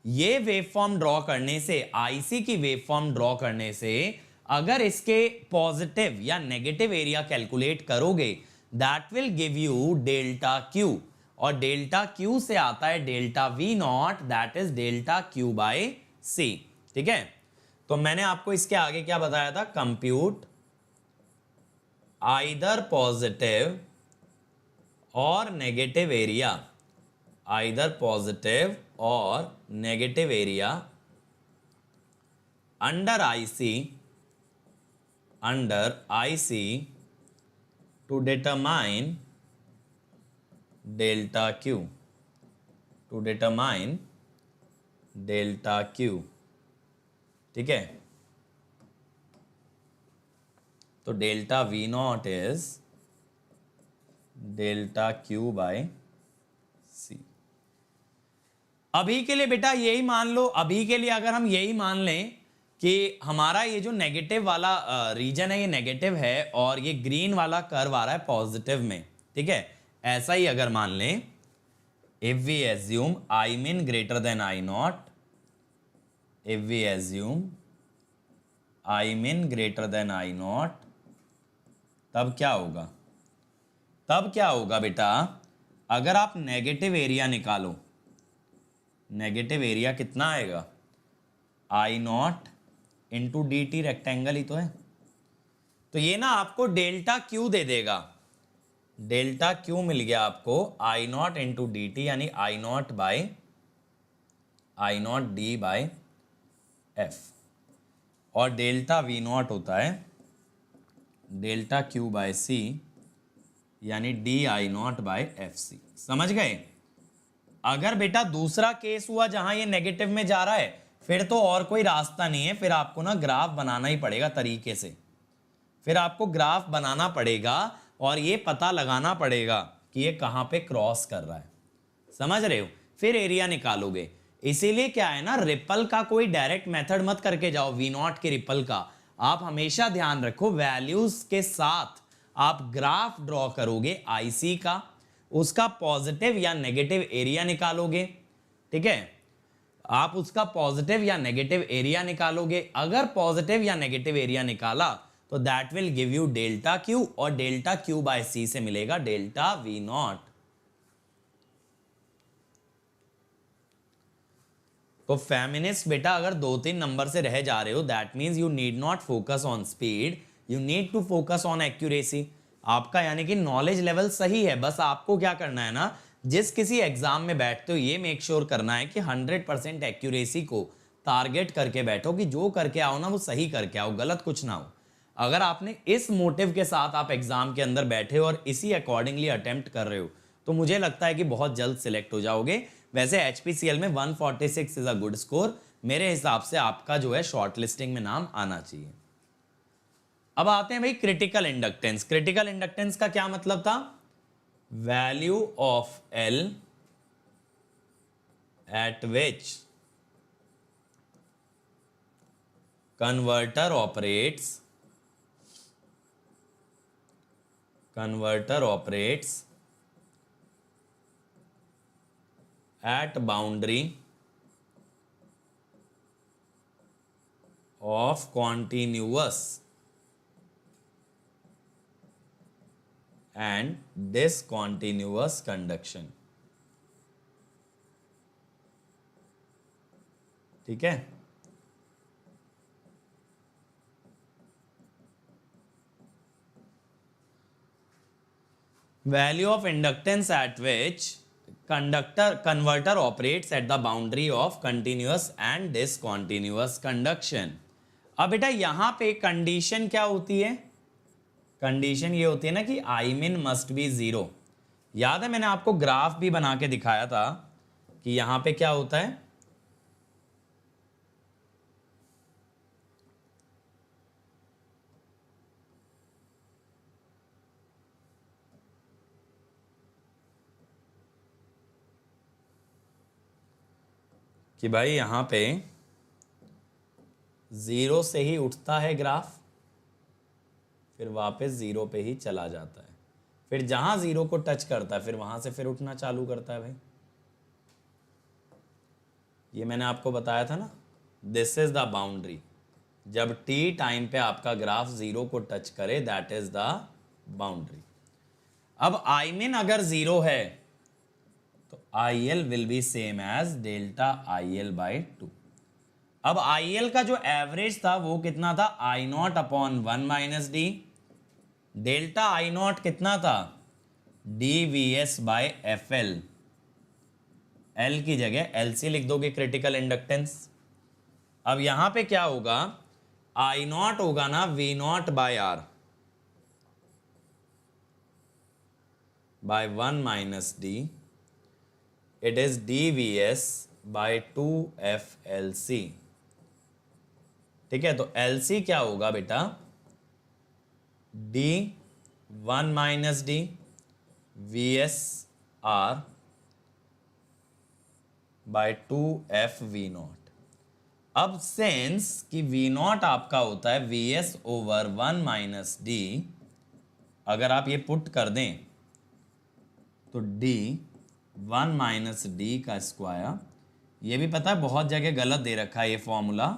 ये वेवफॉर्म ड्रॉ करने से, आईसी की वेवफॉर्म ड्रॉ करने से, अगर इसके पॉजिटिव या नेगेटिव एरिया कैलकुलेट करोगे, that will give you delta Q, और डेल्टा क्यू से आता है delta V naught, that is delta Q by C. ठीक है, तो मैंने आपको इसके आगे क्या बताया था, कंप्यूट आइदर पॉजिटिव और नेगेटिव एरिया, आइदर पॉजिटिव और negative area under IC to determine delta Q, to determine delta Q. ठीक है, तो delta V not is delta Q by C. अभी के लिए बेटा यही मान लो, अभी के लिए अगर हम यही मान लें कि हमारा ये जो नेगेटिव वाला रीजन है ये नेगेटिव है, और ये ग्रीन वाला कर्व आ रहा है पॉजिटिव में। ठीक है, ऐसा ही अगर मान लें, if we assume I min greater than I naught, if we assume I min greater than I not, तब क्या होगा? तब क्या होगा बेटा, अगर आप नेगेटिव एरिया निकालो, नेगेटिव एरिया कितना आएगा, I not into D T, rectangle ही तो है, तो ये ना आपको डेल्टा क्यू दे देगा। डेल्टा क्यू मिल गया आपको I not into D T, यानी I not D by F, और डेल्टा वी नॉट होता है डेल्टा क्यू बाय सी, यानी D I not by F C. समझ गए? अगर बेटा दूसरा केस हुआ जहां ये नेगेटिव में जा रहा है, फिर तो और कोई रास्ता नहीं है, फिर आपको ना ग्राफ बनाना ही पड़ेगा तरीके से, फिर आपको ग्राफ बनाना पड़ेगा और ये पता लगाना पड़ेगा कि ये कहां पे क्रॉस कर रहा है। समझ रहे हो? फिर एरिया निकालोगे। इसीलिए क्या है ना, रिपल का कोई डायरेक्ट मेथड मत करके जाओ, वी नॉट के रिपल का। आप हमेशा ध्यान रखो, वैल्यूज के साथ आप ग्राफ ड्रॉ करोगे आईसी का, उसका पॉजिटिव या नेगेटिव एरिया निकालोगे। ठीक है, आप उसका पॉजिटिव या नेगेटिव एरिया निकालोगे। अगर पॉजिटिव या नेगेटिव एरिया निकाला तो that will give you delta Q, और डेल्टा क्यू बाय सी से मिलेगा डेल्टा वी नॉट। तो फेमिनिस्ट बेटा अगर 2-3 नंबर से रह जा रहे हो, that means you need not focus on speed, you need to focus on accuracy. आपका यानी कि नॉलेज लेवल सही है, बस आपको क्या करना है ना, जिस किसी एग्जाम में बैठते हो ये मेक श्योर करना है कि 100% एक्यूरेसी को टारगेट करके बैठो, कि जो करके आओ ना वो सही करके आओ, गलत कुछ ना हो। अगर आपने इस मोटिव के साथ आप एग्जाम के अंदर बैठे हो और इसी अकॉर्डिंगली अटेम्प्ट कर रहे हो, तो मुझे लगता है कि बहुत जल्द सिलेक्ट हो जाओगे। वैसे HPCL में 146 इज अ गुड स्कोर, मेरे हिसाब से आपका जो है शॉर्ट लिस्टिंग में नाम आना चाहिए। अब आते हैं भाई क्रिटिकल इंडक्टेंस। क्रिटिकल इंडक्टेंस का क्या मतलब था? Value of L eight which converter operates at boundary of continuous and discontinuous conduction। ठीक है, value of inductance eight which converter operates at the boundary of continuous and discontinuous conduction। अब बेटा यहां पे कंडीशन क्या होती है? कंडीशन ये होती है ना कि I min must be 0। याद है मैंने आपको ग्राफ भी बना के दिखाया था कि यहां पे क्या होता है, कि भाई यहां पे 0 से ही उठता है ग्राफ, फिर वापस 0 पे ही चला जाता है, फिर जहां 0 को टच करता है फिर वहां से फिर उठना चालू करता है। भाई ये मैंने आपको बताया था ना, दिस इज द बाउंड्री। जब t टाइम पे आपका ग्राफ 0 को टच करे, दैट इज द बाउंड्री। अब I min अगर 0 है तो IL will be same as delta IL by 2। अब IL का जो एवरेज था वो कितना था? I not upon 1 minus D. Delta I not कितना था? DVS by FL। L की जगह LC लिख दोगे क्रिटिकल इंडक्टेंस। अब यहां पे क्या होगा? I नॉट होगा ना V not by R by 1 minus D, it is DVS by 2FLC। ठीक है, तो LC क्या होगा बेटा? D 1 minus D VS R बाय 2FV नॉट। अब सेंस कि V नॉट आपका होता है VS ओवर 1 माइनस डी, अगर आप ये पुट कर दें तो D 1 माइनस डी का स्क्वायर। ये भी पता है बहुत जगह गलत दे रखा है ये फॉर्मूला,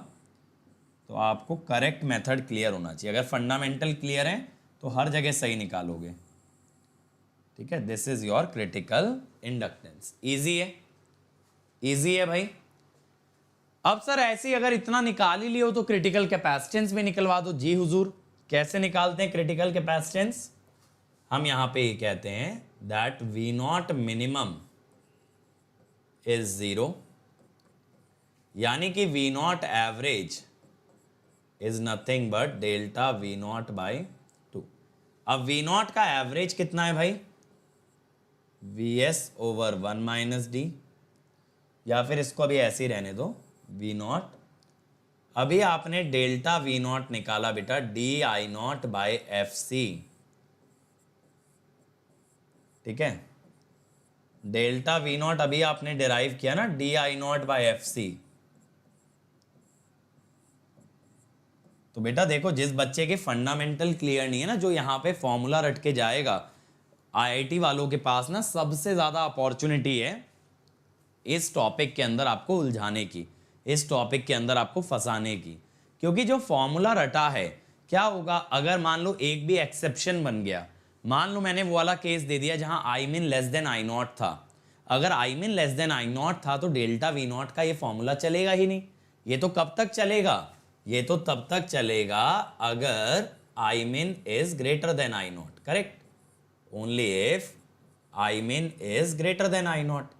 तो आपको करेक्ट मेथड क्लियर होना चाहिए। अगर फंडामेंटल क्लियर है तो हर जगह सही निकालोगे। ठीक है, this is your critical inductance. Easy है, इजी है भाई। अब सर ऐसे ही अगर इतना निकाल ही लियो तो क्रिटिकल कैपेसिटेंस भी निकलवा दो। जी हुजूर, कैसे निकालते हैं क्रिटिकल कैपेसिटेंस? हम यहां पे ये कहते हैं that V not minimum is 0, यानी कि V not average is nothing but delta V not by 2। अब V नॉट का एवरेज कितना है भाई? VS ओवर 1 माइनस डी, या फिर इसको अभी ऐसे ही रहने दो V नॉट। अभी आपने डेल्टा V नॉट निकाला बेटा DI नॉट बाई FC। ठीक है, डेल्टा V नॉट अभी आपने डिराइव किया ना DI नॉट बाई FC। तो बेटा देखो, जिस बच्चे के फंडामेंटल क्लियर नहीं है ना, जो यहाँ पे फॉर्मूला रट के जाएगा, IIT वालों के पास ना सबसे ज़्यादा अपॉर्चुनिटी है इस टॉपिक के अंदर आपको उलझाने की, इस टॉपिक के अंदर आपको फंसाने की। क्योंकि जो फॉर्मूला रटा है, क्या होगा अगर मान लो एक भी एक्सेप्शन बन गया, मान लो मैंने वो वाला केस दे दिया जहां I min less than I not था, अगर I min less than I not था तो डेल्टा वी नॉट का ये फॉर्मूला चलेगा ही नहीं। ये तो कब तक चलेगा, ये तो तब तक चलेगा अगर I min is greater than I not, correct, only if I min is greater than I not.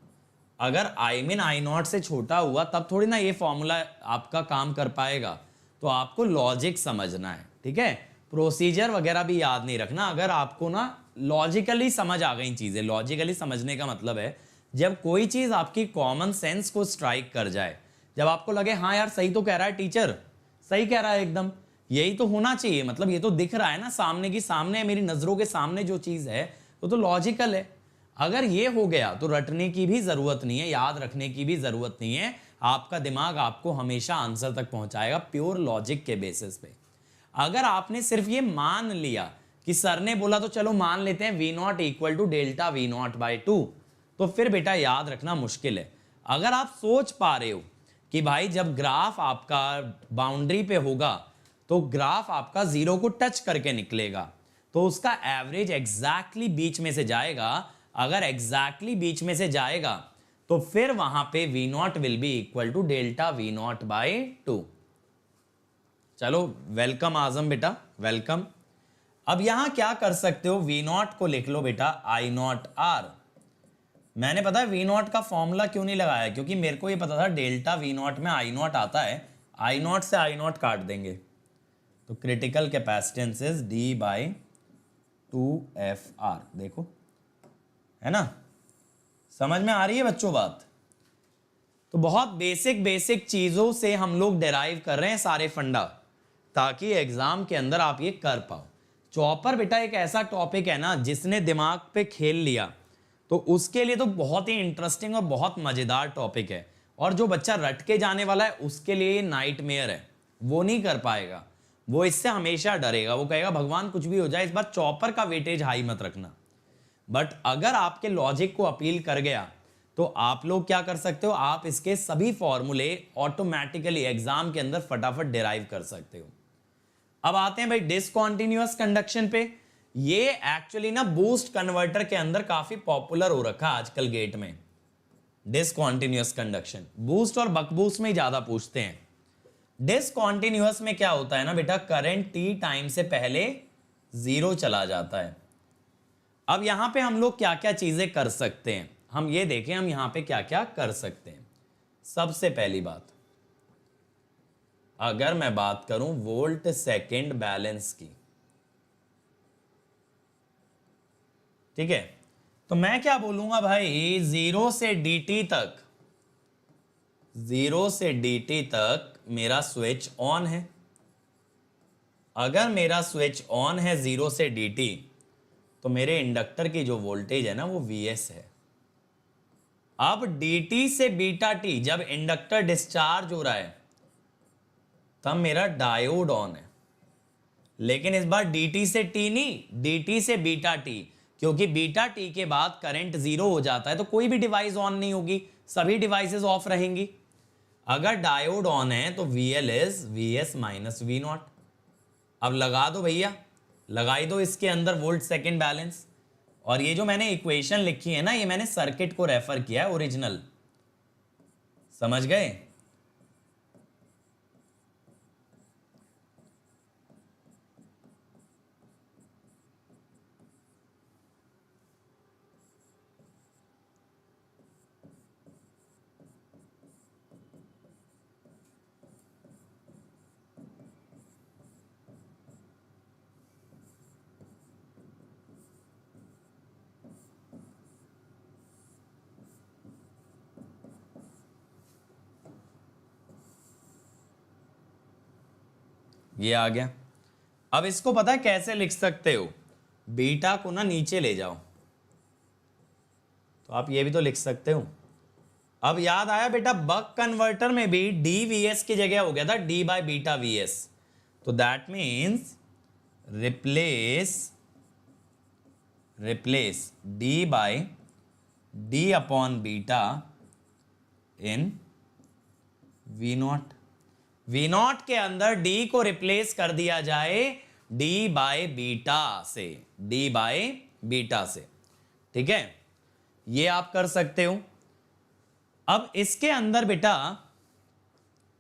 अगर आई मीन आई नॉट से छोटा हुआ तब थोड़ी ना ये फॉर्मूला आपका काम कर पाएगा। तो आपको लॉजिक समझना है, ठीक है, प्रोसीजर वगैरह भी याद नहीं रखना। अगर आपको ना लॉजिकली समझ आ गई चीजें, लॉजिकली समझने का मतलब है जब कोई चीज आपकी कॉमन सेंस को स्ट्राइक कर जाए, जब आपको लगे हाँ यार सही तो कह रहा है टीचर, सही कह रहा है एकदम, यही तो होना चाहिए, मतलब ये तो दिख रहा है ना सामने की सामने, मेरी नजरों के सामने जो चीज है वो तो लॉजिकल है। अगर ये हो गया तो रटने की भी जरूरत नहीं है, याद रखने की भी जरूरत नहीं है, आपका दिमाग आपको हमेशा आंसर तक पहुंचाएगा प्योर लॉजिक के बेसिस पे। अगर आपने सिर्फ ये मान लिया कि सर ने बोला तो चलो मान लेते हैं V not equal to delta V not by 2, तो फिर बेटा याद रखना मुश्किल है। अगर आप सोच पा रहे हो कि भाई जब ग्राफ आपका बाउंड्री पे होगा तो ग्राफ आपका जीरो को टच करके निकलेगा, तो उसका एवरेज एग्जैक्टली बीच में से जाएगा। अगर एग्जैक्टली बीच में से जाएगा तो फिर वहां पे V not will be equal to delta V not by 2। चलो वेलकम आजम बेटा, वेलकम। अब यहां क्या कर सकते हो, वी नॉट को लिख लो बेटा आई नॉट आर। मैंने पता है वी नॉट का फॉर्मूला क्यों नहीं लगाया, क्योंकि मेरे को ये पता था डेल्टा वी नॉट में आई नॉट आता है, आई नॉट से आई नॉट काट देंगे तो critical capacitance is D by 2FR। देखो है ना, समझ में आ रही है बच्चों बात। तो बहुत बेसिक चीजों से हम लोग डिराइव कर रहे हैं सारे फंडा, ताकि एग्जाम के अंदर आप ये कर पाओ। चॉपर बेटा एक ऐसा टॉपिक है ना जिसने दिमाग पे खेल लिया तो उसके लिए तो बहुत ही इंटरेस्टिंग और बहुत मजेदार टॉपिक है, और जो बच्चा रट के जाने वाला है उसके लिए नाइटमेयर है, वो नहीं कर पाएगा, वो इससे हमेशा डरेगा, वो कहेगा भगवान कुछ भी हो जाए इस बार चॉपर का वेटेज हाई मत रखना। बट अगर आपके लॉजिक को अपील कर गया तो आप लोग क्या कर सकते हो, आप इसके सभी फॉर्मूले ऑटोमेटिकली एग्जाम के अंदर फटाफट डिराइव कर सकते हो। अब आते हैं भाई डिसकंटीन्यूअस कंडक्शन पे। ये एक्चुअली ना बूस्ट कन्वर्टर के अंदर काफी पॉपुलर हो रखा है आजकल गेट में। डिसकंटीन्यूअस कंडक्शन बूस्ट और बक बूस्ट में ज्यादा पूछते हैं। डिसकंटीन्यूअस में क्या होता है ना बेटा, करंट टी टाइम से पहले जीरो चला जाता है। अब यहां पे हम लोग क्या क्या चीजें कर सकते हैं, हम ये देखें हम यहां पे क्या क्या कर सकते हैं। सबसे पहली बात, अगर मैं बात करूं वोल्ट सेकंड बैलेंस की, ठीक है, तो मैं क्या बोलूंगा भाई, जीरो से dt तक, जीरो से dt तक मेरा स्विच ऑन है। अगर मेरा स्विच ऑन है जीरो से dt तो मेरे इंडक्टर की जो वोल्टेज है ना वो Vs है। अब dt से बीटा t, जब इंडक्टर डिस्चार्ज हो रहा है तब मेरा डायोड ऑन है, लेकिन इस बार dt से t नहीं, dt से बीटा t, क्योंकि बीटा t के बाद करंट जीरो हो जाता है तो कोई भी डिवाइस ऑन नहीं होगी, सभी डिवाइसेस ऑफ रहेंगी। अगर डायोड ऑन है तो VL is Vs minus V not. अब लगा दो भैया, लगाई दो इसके अंदर वोल्ट सेकंड बैलेंस, और ये जो मैंने इक्वेशन लिखी है ना ये मैंने सर्किट को रेफर किया है ओरिजिनल, समझ गए। ये आ गया। अब इसको पता है कैसे लिख सकते हो, बीटा को ना नीचे ले जाओ तो आप ये भी तो लिख सकते हो। अब याद आया बेटा, बक कन्वर्टर में भी dVs की जगह हो गया था d बाय बीटा Vs, तो that means replace d by d upon beta in V नॉट। V नॉट के अंदर d को रिप्लेस कर दिया जाए d बाय बीटा से, d बाय बीटा से, ठीक है। ये आप कर सकते हो। अब इसके अंदर बेटा,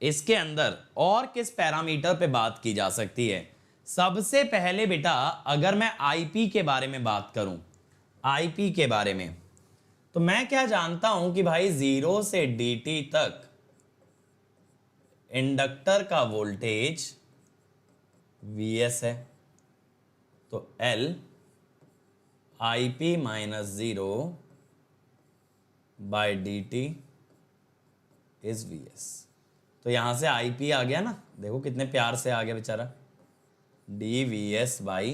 इसके अंदर और किस पैरामीटर पे बात की जा सकती है? सबसे पहले बेटा अगर मैं आईपी के बारे में बात करूं, आईपी के बारे में, तो मैं क्या जानता हूं कि भाई 0 से dt तक इंडक्टर का वोल्टेज Vs है, तो L IP minus 0 by dt is Vs। तो यहां से IP आ गया ना, देखो कितने प्यार से आ गया बेचारा, dVs बाई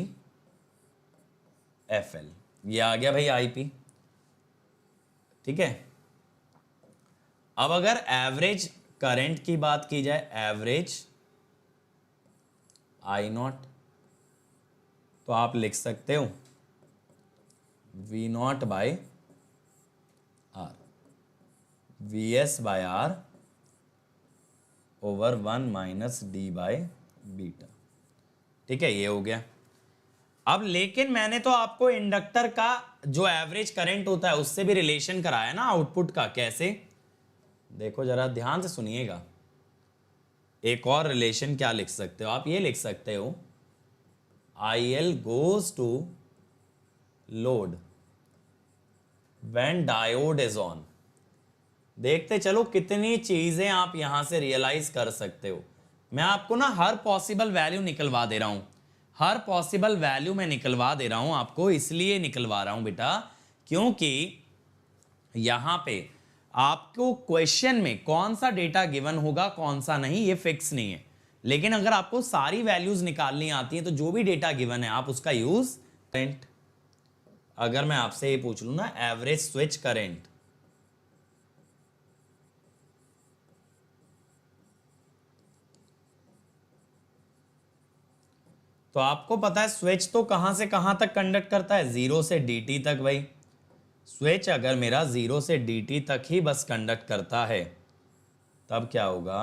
FL, ये आ गया भाई IP। ठीक है, अब अगर एवरेज करंट की बात की जाए, एवरेज I0, तो आप लिख सकते हो V0 by R, Vs by R over 1 minus D by beta. ठीक है, ये हो गया। अब लेकिन मैंने तो आपको इंडक्टर का जो एवरेज करंट होता है उससे भी रिलेशन कराया ना आउटपुट का। कैसे? देखो जरा ध्यान से सुनिएगा। एक और रिलेशन क्या लिख सकते हो आप? ये लिख सकते हो IL goes to load when diode is on. देखते चलो कितनी चीजें आप यहां से रियलाइज कर सकते हो। मैं आपको ना हर पॉसिबल वैल्यू निकलवा दे रहा हूं, हर पॉसिबल वैल्यू मैं निकलवा दे रहा हूं आपको। इसलिए निकलवा रहा हूं बेटा क्योंकि यहां पे आपको क्वेश्चन में कौन सा डेटा गिवन होगा कौन सा नहीं ये फिक्स नहीं है, लेकिन अगर आपको सारी वैल्यूज निकालनी आती है तो जो भी डेटा गिवन है आप उसका यूज करंट। अगर मैं आपसे ये पूछ लूं ना एवरेज स्विच करंट, तो आपको पता है स्विच तो कहां से कहां तक कंडक्ट करता है? 0 से dt तक। भाई स्विच अगर मेरा 0 से dt तक ही बस कंडक्ट करता है तब क्या होगा?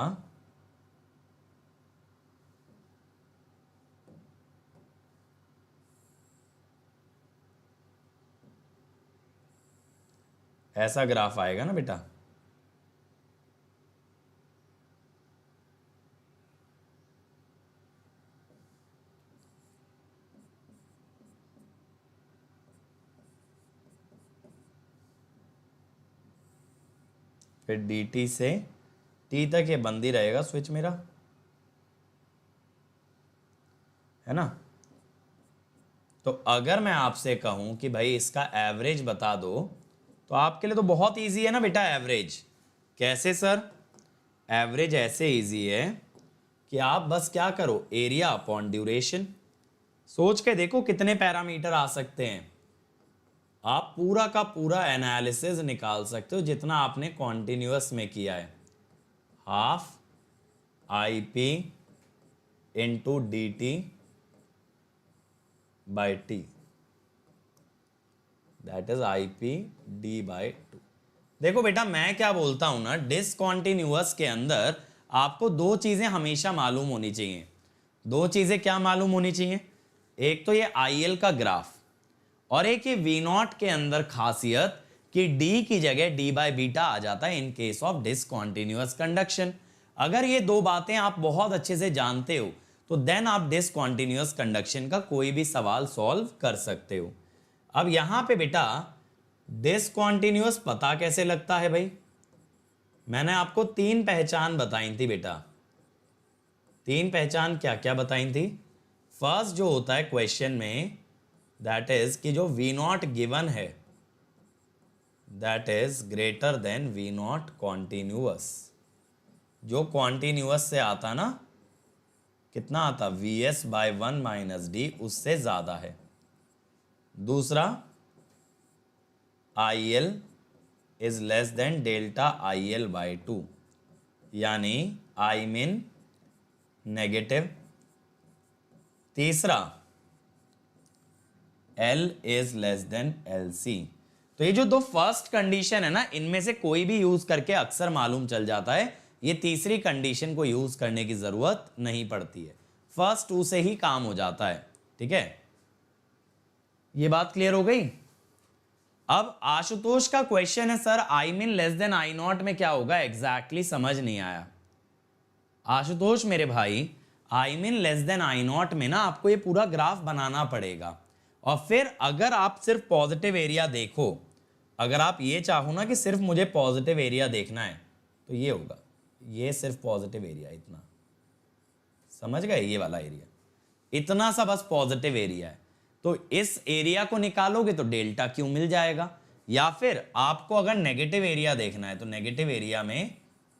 ऐसा ग्राफ आएगा ना बेटा। फिर dt से t तक ये बंद ही रहेगा स्विच मेरा, है ना। तो अगर मैं आपसे कहूं कि भाई इसका एवरेज बता दो तो आपके लिए तो बहुत इजी है ना बेटा एवरेज। कैसे सर? एवरेज ऐसे इजी है कि आप बस क्या करो, एरिया अपॉन ड्यूरेशन। सोच के देखो कितने पैरामीटर आ सकते हैं, आप पूरा का पूरा एनालिसिस निकाल सकते हो जितना आपने कॉन्टिन्यूअस में किया है। Half IP into dt by T, that is IP d by 2। देखो बेटा मैं क्या बोलता हूं ना, डिसकॉन्टिन्यूअस के अंदर आपको दो चीजें हमेशा मालूम होनी चाहिए। दो चीजें क्या मालूम होनी चाहिए? एक तो ये IL का ग्राफ और एक ये V0 के अंदर खासियत कि D की जगह d बाई बीटा आ जाता है in case of discontinuous conduction. अगर ये दो बातें आप बहुत अच्छे से जानते हो तो देन आप डिसकॉन्टिन्यूअस कंडक्शन का कोई भी सवाल सॉल्व कर सकते हो। अब यहां पे बेटा डिसकॉन्टिन्यूअस पता कैसे लगता है? भाई मैंने आपको 3 पहचान बताई थी बेटा। 3 पहचान क्या क्या बताई थी? फर्स्ट जो होता है क्वेश्चन में दैट इज कि जो V0 गिवन है that is greater then V0 continuous. जो कॉन्टिन्यूअस से आता ना, कितना आता? Vs बाय 1 माइनस डी, उससे ज्यादा है। दूसरा IL is less than delta IL by 2, यानी I मीन नेगेटिव। तीसरा L is less than LC। तो ये जो दो फर्स्ट कंडीशन है ना, इनमें से कोई भी यूज करके अक्सर मालूम चल जाता है। ये तीसरी कंडीशन को यूज करने की जरूरत नहीं पड़ती है, फर्स्ट 2 से ही काम हो जाता है। ठीक है, ये बात क्लियर हो गई। अब आशुतोष का क्वेश्चन है sir I min less than I not में क्या होगा, एग्जैक्टली समझ नहीं आया। आशुतोष मेरे भाई, I min less than I not में ना आपको ये पूरा ग्राफ बनाना पड़ेगा, और फिर अगर आप सिर्फ पॉजिटिव एरिया देखो, अगर आप ये चाहो ना कि सिर्फ मुझे पॉजिटिव एरिया देखना है, तो ये होगा, ये सिर्फ पॉजिटिव एरिया, इतना समझ गए, ये वाला एरिया, इतना सा बस पॉजिटिव एरिया है। तो इस एरिया को निकालोगे तो डेल्टा क्यू मिल जाएगा। या फिर आपको अगर नेगेटिव एरिया देखना है तो नेगेटिव एरिया में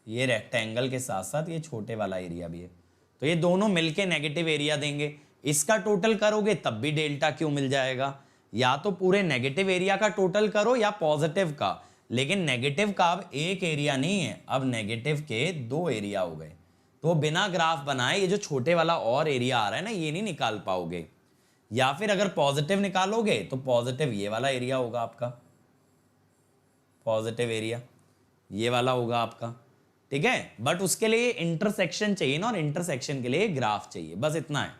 ये रेक्टेंगल के साथ साथ ये छोटे वाला एरिया भी है, तो ये दोनों मिलके नेगेटिव एरिया देंगे, इसका टोटल करोगे तब भी डेल्टा क्यू मिल जाएगा। या तो पूरे नेगेटिव एरिया का टोटल करो या पॉजिटिव का, लेकिन नेगेटिव का अब एक एरिया नहीं है, अब नेगेटिव के दो एरिया हो गए, तो बिना ग्राफ बनाए ये जो छोटे वाला और एरिया आ रहा है ना, ये नहीं निकाल पाओगे। या फिर अगर पॉजिटिव निकालोगे तो पॉजिटिव ये वाला एरिया होगा आपका, पॉजिटिव एरिया ये वाला होगा आपका, ठीक है। बट उसके लिए इंटरसेक्शन चाहिए ना, और इंटरसेक्शन के लिए ग्राफ चाहिए, बस इतना है।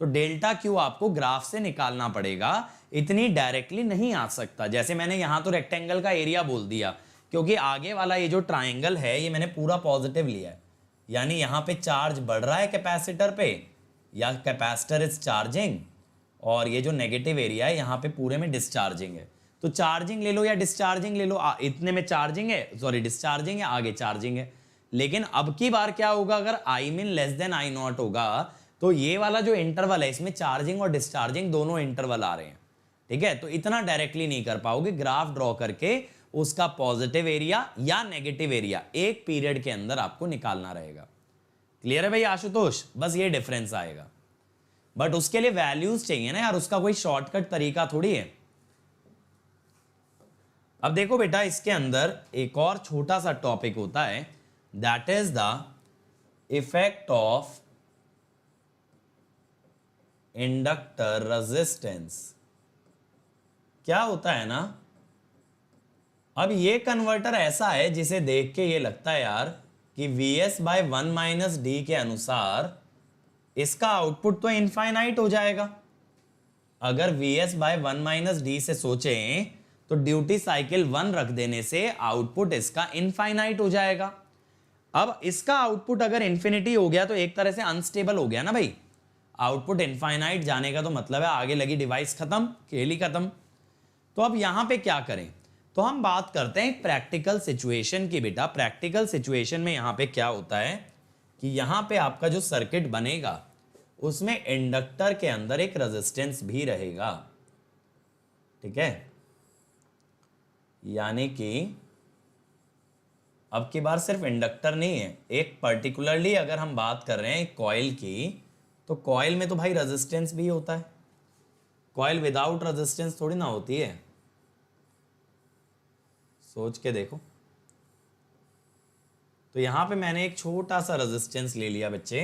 तो डेल्टा क्यू आपको ग्राफ से निकालना पड़ेगा, इतनी डायरेक्टली नहीं आ सकता। जैसे मैंने यहां तो रेक्टेंगल का एरिया बोल दिया, क्योंकि आगे वाला ये जो ट्राइंगल है ये मैंने पूरा पॉजिटिव लिया है, यानी यहां पे चार्ज बढ़ रहा है कैपेसिटर पे, या कैपेसिटर इज चार्जिंग, और ये जो नेगेटिव एरिया है यहाँ पे पूरे में डिस्चार्जिंग है। तो चार्जिंग ले लो या डिस्चार्जिंग ले लो, इतने में चार्जिंग है, सॉरी डिस्चार्जिंग है, आगे चार्जिंग है। लेकिन अब की बार क्या होगा, अगर I min less than I not होगा तो ये वाला जो इंटरवल है इसमें चार्जिंग और डिस्चार्जिंग दोनों इंटरवल आ रहे हैं, ठीक है। तो इतना डायरेक्टली नहीं कर पाओगे, ग्राफ ड्रॉ करके उसका पॉजिटिव एरिया या नेगेटिव एरिया एक पीरियड के अंदर आपको निकालना रहेगा। क्लियर है भाई आशुतोष, बस ये डिफरेंस आएगा। बट उसके लिए वैल्यूज चाहिए ना यार, उसका कोई शॉर्टकट तरीका थोड़ी है। अब देखो बेटा, इसके अंदर एक और छोटा सा टॉपिक होता है, that is the effect of inductor resistance. क्या होता है ना, अब ये कन्वर्टर ऐसा है जिसे देख के ये लगता है यार कि Vs बाय 1 माइनस डी के अनुसार इसका आउटपुट तो इनफाइनाइट हो जाएगा। अगर Vs बाय 1 माइनस डी से सोचें तो ड्यूटी साइकिल 1 रख देने से आउटपुट इसका इनफाइनाइट हो जाएगा। अब इसका आउटपुट अगर इन्फिनिटी हो गया तो एक तरह से अनस्टेबल हो गया ना भाई, आउटपुट इनफाइनाइट जाने का तो मतलब है आगे लगी डिवाइस खत्म, खेल ही खत्म। तो अब यहां पे क्या करें, तो हम बात करते हैं प्रैक्टिकल सिचुएशन की। बेटा प्रैक्टिकल सिचुएशन में यहां पे क्या होता है कि यहां पे आपका जो सर्किट बनेगा उसमें इंडक्टर के अंदर एक रेजिस्टेंस भी रहेगा, ठीक है। यानी कि अब की बार सिर्फ इंडक्टर नहीं है, एक पर्टिकुलरली अगर हम बात कर रहे हैं कॉइल की, तो कॉइल में तो भाई रेजिस्टेंस भी होता है, कॉइल विदाउट रेजिस्टेंस थोड़ी ना होती है, सोच के देखो। तो यहां पे मैंने एक छोटा सा रेजिस्टेंस ले लिया बच्चे,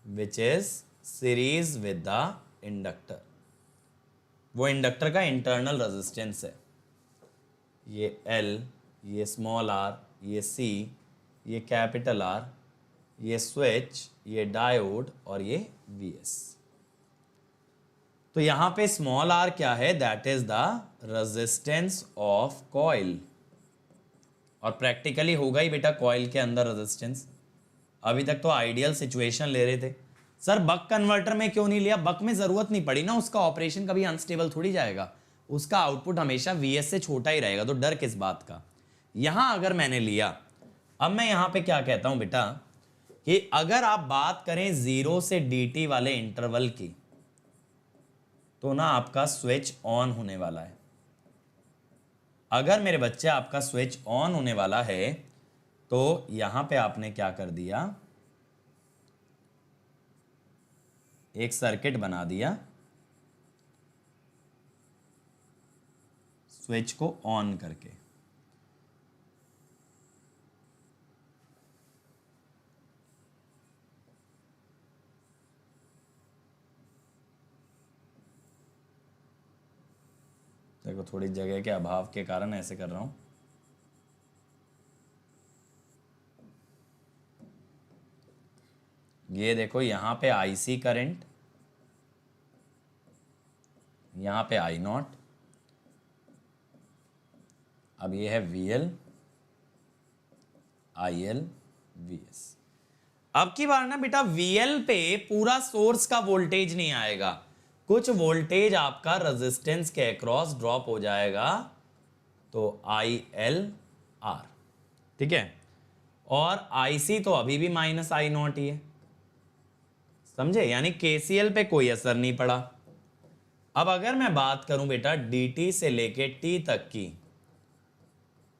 which is series with the inductor, वो इंडक्टर का इंटरनल रेजिस्टेंस है, ये L, ये स्मॉल r, ये C, ये कैपिटल R, ये स्विच, ये डायोड और ये Vs। तो यहां पे स्मॉल r क्या है, that is the resistance of coil, और प्रैक्टिकली होगा ही बेटा कॉइल के अंदर रेजिस्टेंस। अभी तक तो आइडियल सिचुएशन ले रहे थे सर, बक कन्वर्टर में क्यों नहीं लिया, बक में जरूरत नहीं पड़ी ना, उसका ऑपरेशन कभी अनस्टेबल थोड़ी जाएगा, उसका आउटपुट हमेशा Vs से छोटा ही रहेगा, तो डर किस बात का। यहां अगर मैंने लिया, अब मैं यहां पे क्या कहता हूं बेटा कि अगर आप बात करें 0 से dt वाले इंटरवल की, तो ना आपका स्विच ऑन होने वाला है। अगर मेरे बच्चे आपका स्विच ऑन होने वाला है तो यहां पे आपने क्या कर दिया, एक सर्किट बना दिया स्विच को ऑन करके। देखो थोड़ी जगह के अभाव के कारण ऐसे कर रहा हूं। ये देखो यहां पे IC करंट, यहां पे I0, अब ये है VL IL VS। अब की बार ना बेटा VL पे पूरा सोर्स का वोल्टेज नहीं आएगा, कुछ वोल्टेज आपका रेजिस्टेंस के अक्रॉस ड्रॉप हो जाएगा, तो ILR, ठीक है। और IC तो अभी भी -I0 ही है, समझे, यानी KCL पे कोई असर नहीं पड़ा। अब अगर मैं बात करूं बेटा DT से लेके T तक की,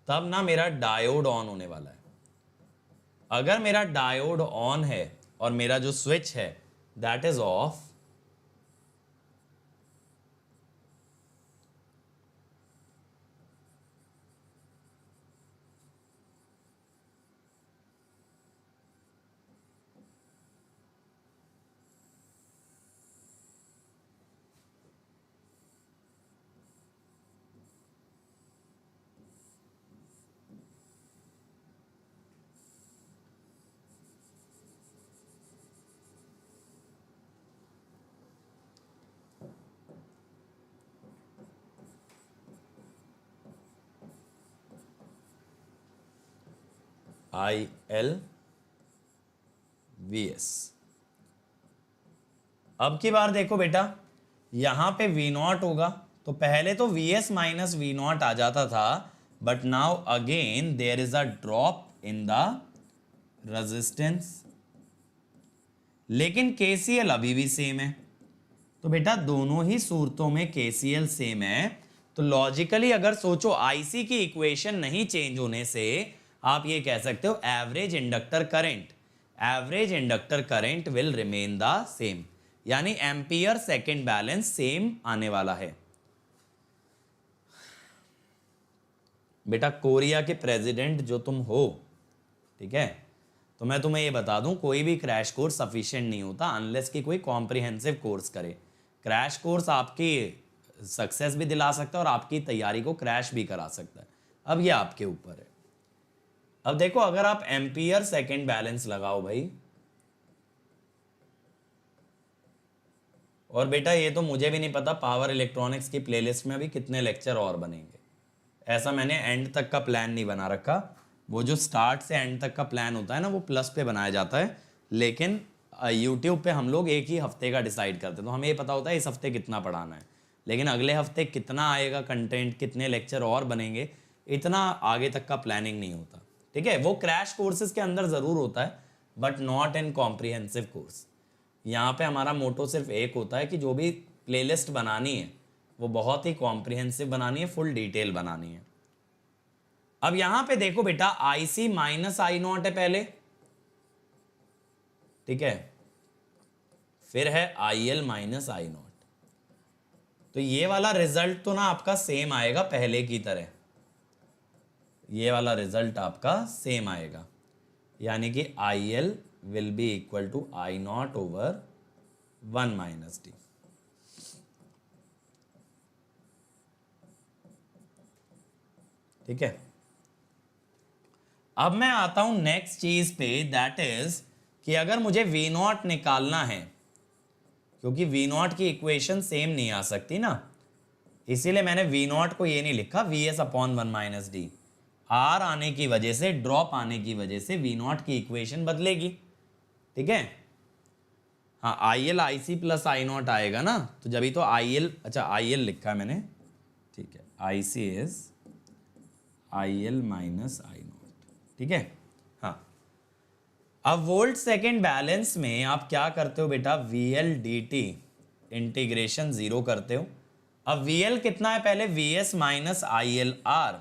तब ना मेरा डायोड ऑन होने वाला है। अगर मेरा डायोड ऑन है और मेरा जो स्विच है that is of, IL VS। अब की बार देखो बेटा, यहां पे V0 होगा, तो पहले तो VS माइनस V0 आ जाता था, but now again there is a drop in the resistance, लेकिन KCL अभी भी सेम है। तो बेटा दोनों ही सूरतों में KCL सेम है, तो लॉजिकली अगर सोचो IC की इक्वेशन नहीं चेंज होने से आप ये कह सकते हो average inductor current will remain the same, यानी एम्पियर सेकेंड बैलेंस सेम आने वाला है। बेटा कोरिया के प्रेसिडेंट जो तुम हो, ठीक है, तो मैं तुम्हें ये बता दूं कोई भी क्रैश कोर्स सफिशिएंट नहीं होता अनलेस कि कोई कॉम्प्रिहेंसिव कोर्स करे। क्रैश कोर्स आपकी सक्सेस भी दिला सकता है और आपकी तैयारी को क्रैश भी करा सकता है, अब ये आपके ऊपर है। अब देखो अगर आप एम्पियर सेकेंड बैलेंस लगाओ भाई, और बेटा ये तो मुझे भी नहीं पता पावर इलेक्ट्रॉनिक्स की प्लेलिस्ट में अभी कितने लेक्चर और बनेंगे, ऐसा मैंने एंड तक का प्लान नहीं बना रखा। वो जो स्टार्ट से एंड तक का प्लान होता है ना वो प्लस पे बनाया जाता है, लेकिन यूट्यूब पे हम लोग एक ही हफ्ते का डिसाइड करते हैं, तो हमें ये पता होता है इस हफ्ते कितना पढ़ाना है, लेकिन अगले हफ्ते कितना आएगा कंटेंट, कितने लेक्चर और बनेंगे, इतना आगे तक का प्लानिंग नहीं होता, ठीक है। वो क्रैश कोर्सेज के अंदर ज़रूर होता है but not in comprehensive course. यहाँ पे हमारा मोटो सिर्फ एक होता है कि जो भी प्लेलिस्ट बनानी है वो बहुत ही कॉम्प्रिहेंसिव बनानी है, फुल डिटेल बनानी है। अब यहां पे देखो बेटा IC माइनस I0 है पहले, ठीक है, फिर है IL माइनस I0, तो ये वाला रिजल्ट तो ना आपका सेम आएगा पहले की तरह, ये वाला रिजल्ट आपका सेम आएगा, यानी कि IL will be equal to I0 over 1 minus D। ठीक है, अब मैं आता हूं नेक्स्ट चीज पे, दैट इज कि अगर मुझे V0 निकालना है, क्योंकि V0 की इक्वेशन सेम नहीं आ सकती ना, इसीलिए मैंने V0 को ये नहीं लिखा VS upon 1 minus D। R आने की वजह से, ड्रॉप आने की वजह से V0 की इक्वेशन बदलेगी, ठीक है। हाँ IL IC प्लस I0 आएगा ना, तो जब तो IL, अच्छा IL लिखा है मैंने, ठीक है, IC is IL minus I0, ठीक है। हाँ, अब वोल्ट सेकेंड बैलेंस में आप क्या करते हो बेटा, VL dt इंटीग्रेशन 0 करते हो। अब VL कितना है पहले, VS माइनस ILR,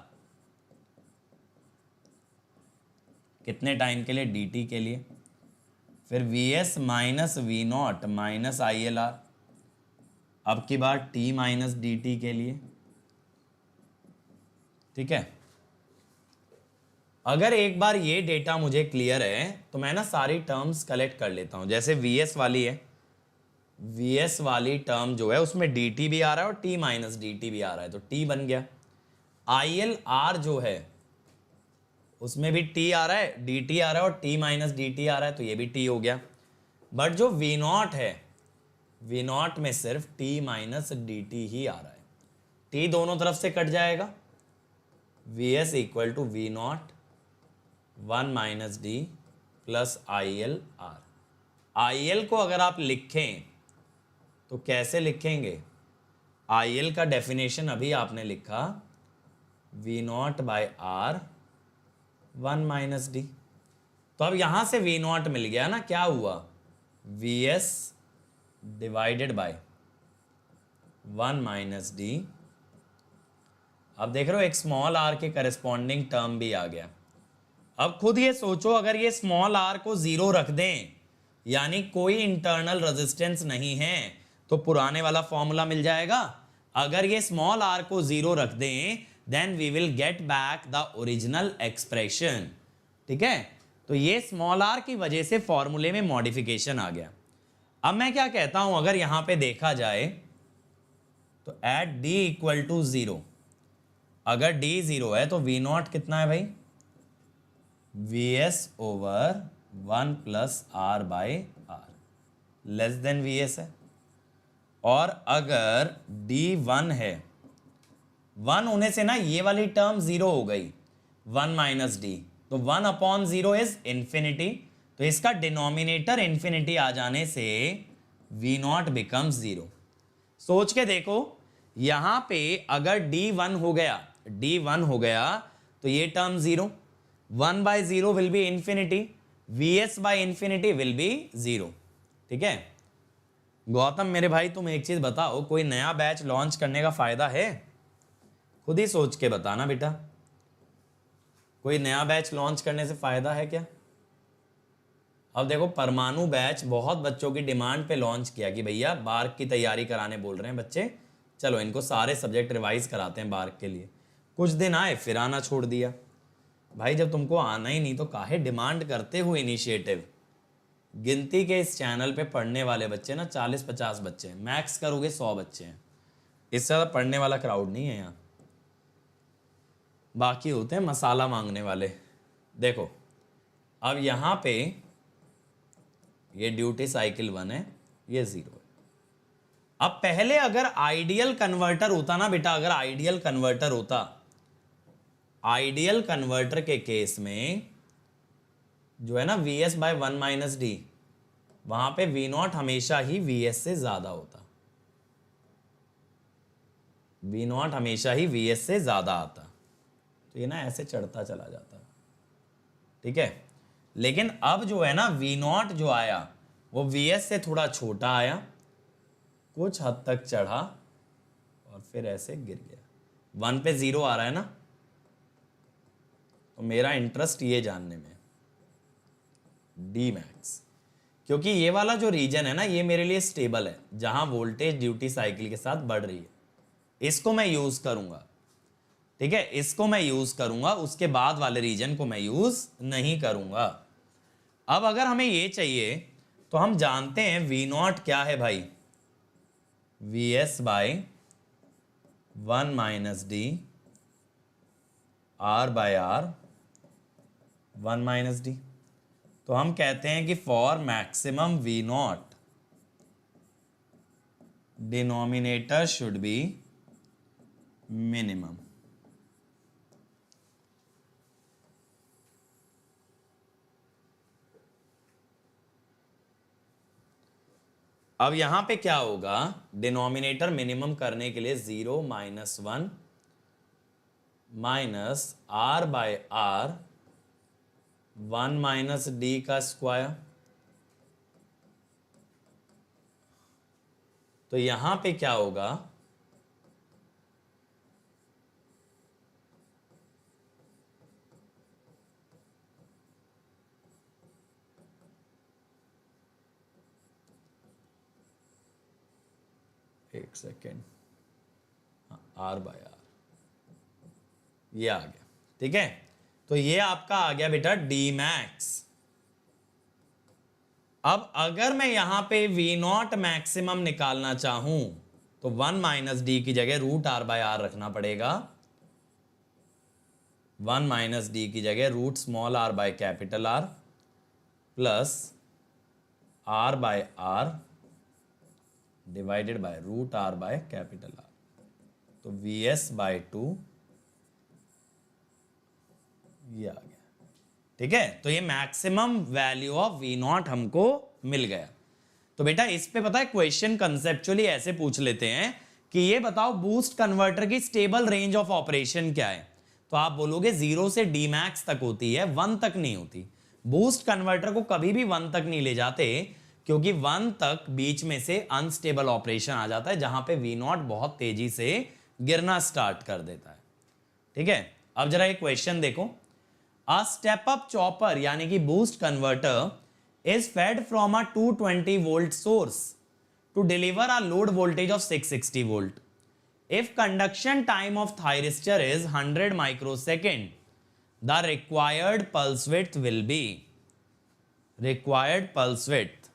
कितने टाइम के लिए, dt के लिए, फिर VS minus V0 minus ILR, अब की बार t माइनस dt के लिए, ठीक है। अगर एक बार ये डेटा मुझे क्लियर है तो मैं ना सारी टर्म्स कलेक्ट कर लेता हूं, जैसे VS वाली है, VS वाली टर्म जो है उसमें dt भी आ रहा है और t माइनस dt भी आ रहा है, तो t बन गया। ILR जो है उसमें भी t आ रहा है, dt आ रहा है और t माइनस dt आ रहा है, तो ये भी t हो गया। बट जो V0 है, V0 में सिर्फ t माइनस dt ही आ रहा है, t दोनों तरफ से कट जाएगा, V S equal to V not 1 minus D plus I L R. I L को अगर आप लिखें तो कैसे लिखेंगे? आई एल का डेफिनेशन अभी आपने लिखा V not by R 1 minus D. तो अब यहां से वी नॉट मिल गया ना, क्या हुआ? V S divided by 1 minus D. अब देख रहे हो एक स्मॉल आर के करस्पॉन्डिंग टर्म भी आ गया। अब खुद ये सोचो, अगर ये स्मॉल आर को जीरो रख दें, यानी कोई इंटरनल रेजिस्टेंस नहीं है, तो पुराने वाला फॉर्मूला मिल जाएगा। अगर ये स्मॉल आर को जीरो रख दें, then we will get back the original expression. ठीक है, तो ये स्मॉल आर की वजह से फॉर्मूले में मॉडिफिकेशन आ गया। अब मैं क्या कहता हूं, अगर यहां पे देखा जाए तो at D equal to zero, अगर डी जीरो है तो वी नॉट कितना है भाई? V S over 1 plus R by R, less than V S है। और अगर डी 1 है, 1 होने से ना ये वाली टर्म जीरो हो गई, 1 माइनस डी, तो 1 अपॉन जीरो इज इंफिनिटी। तो इसका डिनोमिनेटर इंफिनिटी आ जाने से वी नॉट बिकम्स जीरो। सोच के देखो, यहां पे अगर d1 हो गया, d1 हो गया तो ये term zero, 1 by zero will be infinity, vs by infinity will be zero. ठीक है गौतम मेरे भाई, तुम एक चीज बताओ, कोई नया बैच लॉन्च करने का फायदा है? खुद ही सोच के बताना बेटा, कोई नया बैच लॉन्च करने से फायदा है क्या? अब देखो परमाणु बैच बहुत बच्चों की डिमांड पे लॉन्च किया कि भैया बार्क की तैयारी कराने बोल रहे हैं बच्चे, चलो इनको सारे सब्जेक्ट रिवाइज कराते हैं बार्क के लिए। कुछ दिन आए फिर आना छोड़ दिया। भाई जब तुमको आना ही नहीं तो काहे डिमांड करते हो इनिशिएटिव? गिनती के इस चैनल पे पढ़ने वाले बच्चे ना 40-50 बच्चे हैं, मैक्स करोगे 100 बच्चे हैं, इससे ज़्यादा पढ़ने वाला क्राउड नहीं है यहाँ। बाकी होते हैं मसाला मांगने वाले। देखो अब यहाँ पे ये ड्यूटी साइकिल 1 है, ये 0 है। अब पहले अगर आइडियल कन्वर्टर होता ना बेटा, अगर आइडियल कन्वर्टर होता, आइडियल कन्वर्टर के केस में जो है ना Vs बाय 1 माइनस डी, वहां पे V नॉट हमेशा ही Vs से ज्यादा होता, V नॉट हमेशा ही Vs से ज्यादा आता, तो ये ना ऐसे चढ़ता चला जाता। ठीक है, लेकिन अब जो है ना V नॉट जो आया वो Vs से थोड़ा छोटा आया, कुछ हद तक चढ़ा और फिर ऐसे गिर गया। 1 पे 0 आ रहा है ना, तो मेरा इंटरेस्ट ये जानने में डी मैक्स, क्योंकि ये वाला जो रीजन है ना ये मेरे लिए स्टेबल है, जहां वोल्टेज ड्यूटी साइकिल के साथ बढ़ रही है, इसको मैं यूज करूंगा। ठीक है, इसको मैं यूज करूंगा, उसके बाद वाले रीजन को मैं यूज नहीं करूंगा। अब अगर हमें ये चाहिए तो हम जानते हैं V नॉट क्या है भाई? Vs by 1 minus D R by R 1 minus D. तो हम कहते हैं कि for maximum V not denominator should be minimum. अब यहां पे क्या होगा, डिनोमिनेटर मिनिमम करने के लिए 0 minus 1 minus R by R 1 minus D का स्क्वायर। तो यहां पे क्या होगा, एक सेकेंड, R बाय R ये आ गया। ठीक है, तो ये आपका आ गया बेटा डी मैक्स। अब अगर मैं यहां पे V नॉट मैक्सिमम निकालना चाहूं तो 1 माइनस डी की जगह रूट R बाय R रखना पड़ेगा, 1 माइनस डी की जगह root small r by capital R plus R by R divided by root R by capital R। तो Vs बाय 2 ये आ गया, ठीक है। तो ये maximum value of V not हमको मिल गया। तो बेटा इस पे पता है क्वेश्चन कंसेप्चुअली ऐसे पूछ लेते हैं कि ये बताओ बूस्ट कन्वर्टर की स्टेबल रेंज ऑफ ऑपरेशन क्या है। तो आप बोलोगे 0 से डी मैक्स तक होती है, 1 तक नहीं होती। बूस्ट कन्वर्टर को कभी भी 1 तक नहीं ले जाते, क्योंकि 1 तक बीच में से अनस्टेबल ऑपरेशन आ जाता है, जहां पे वी नॉट बहुत तेजी से गिरना स्टार्ट कर देता है, ठीक है। अब जरा एक क्वेश्चन देखो, अ स्टेप अप चॉपर यानी कि boost converter is fed from a 220 volt source to deliver a load voltage of 660 volt. If conduction time of thyristor is 100 microsecond, the required pulse width will be required pulse width.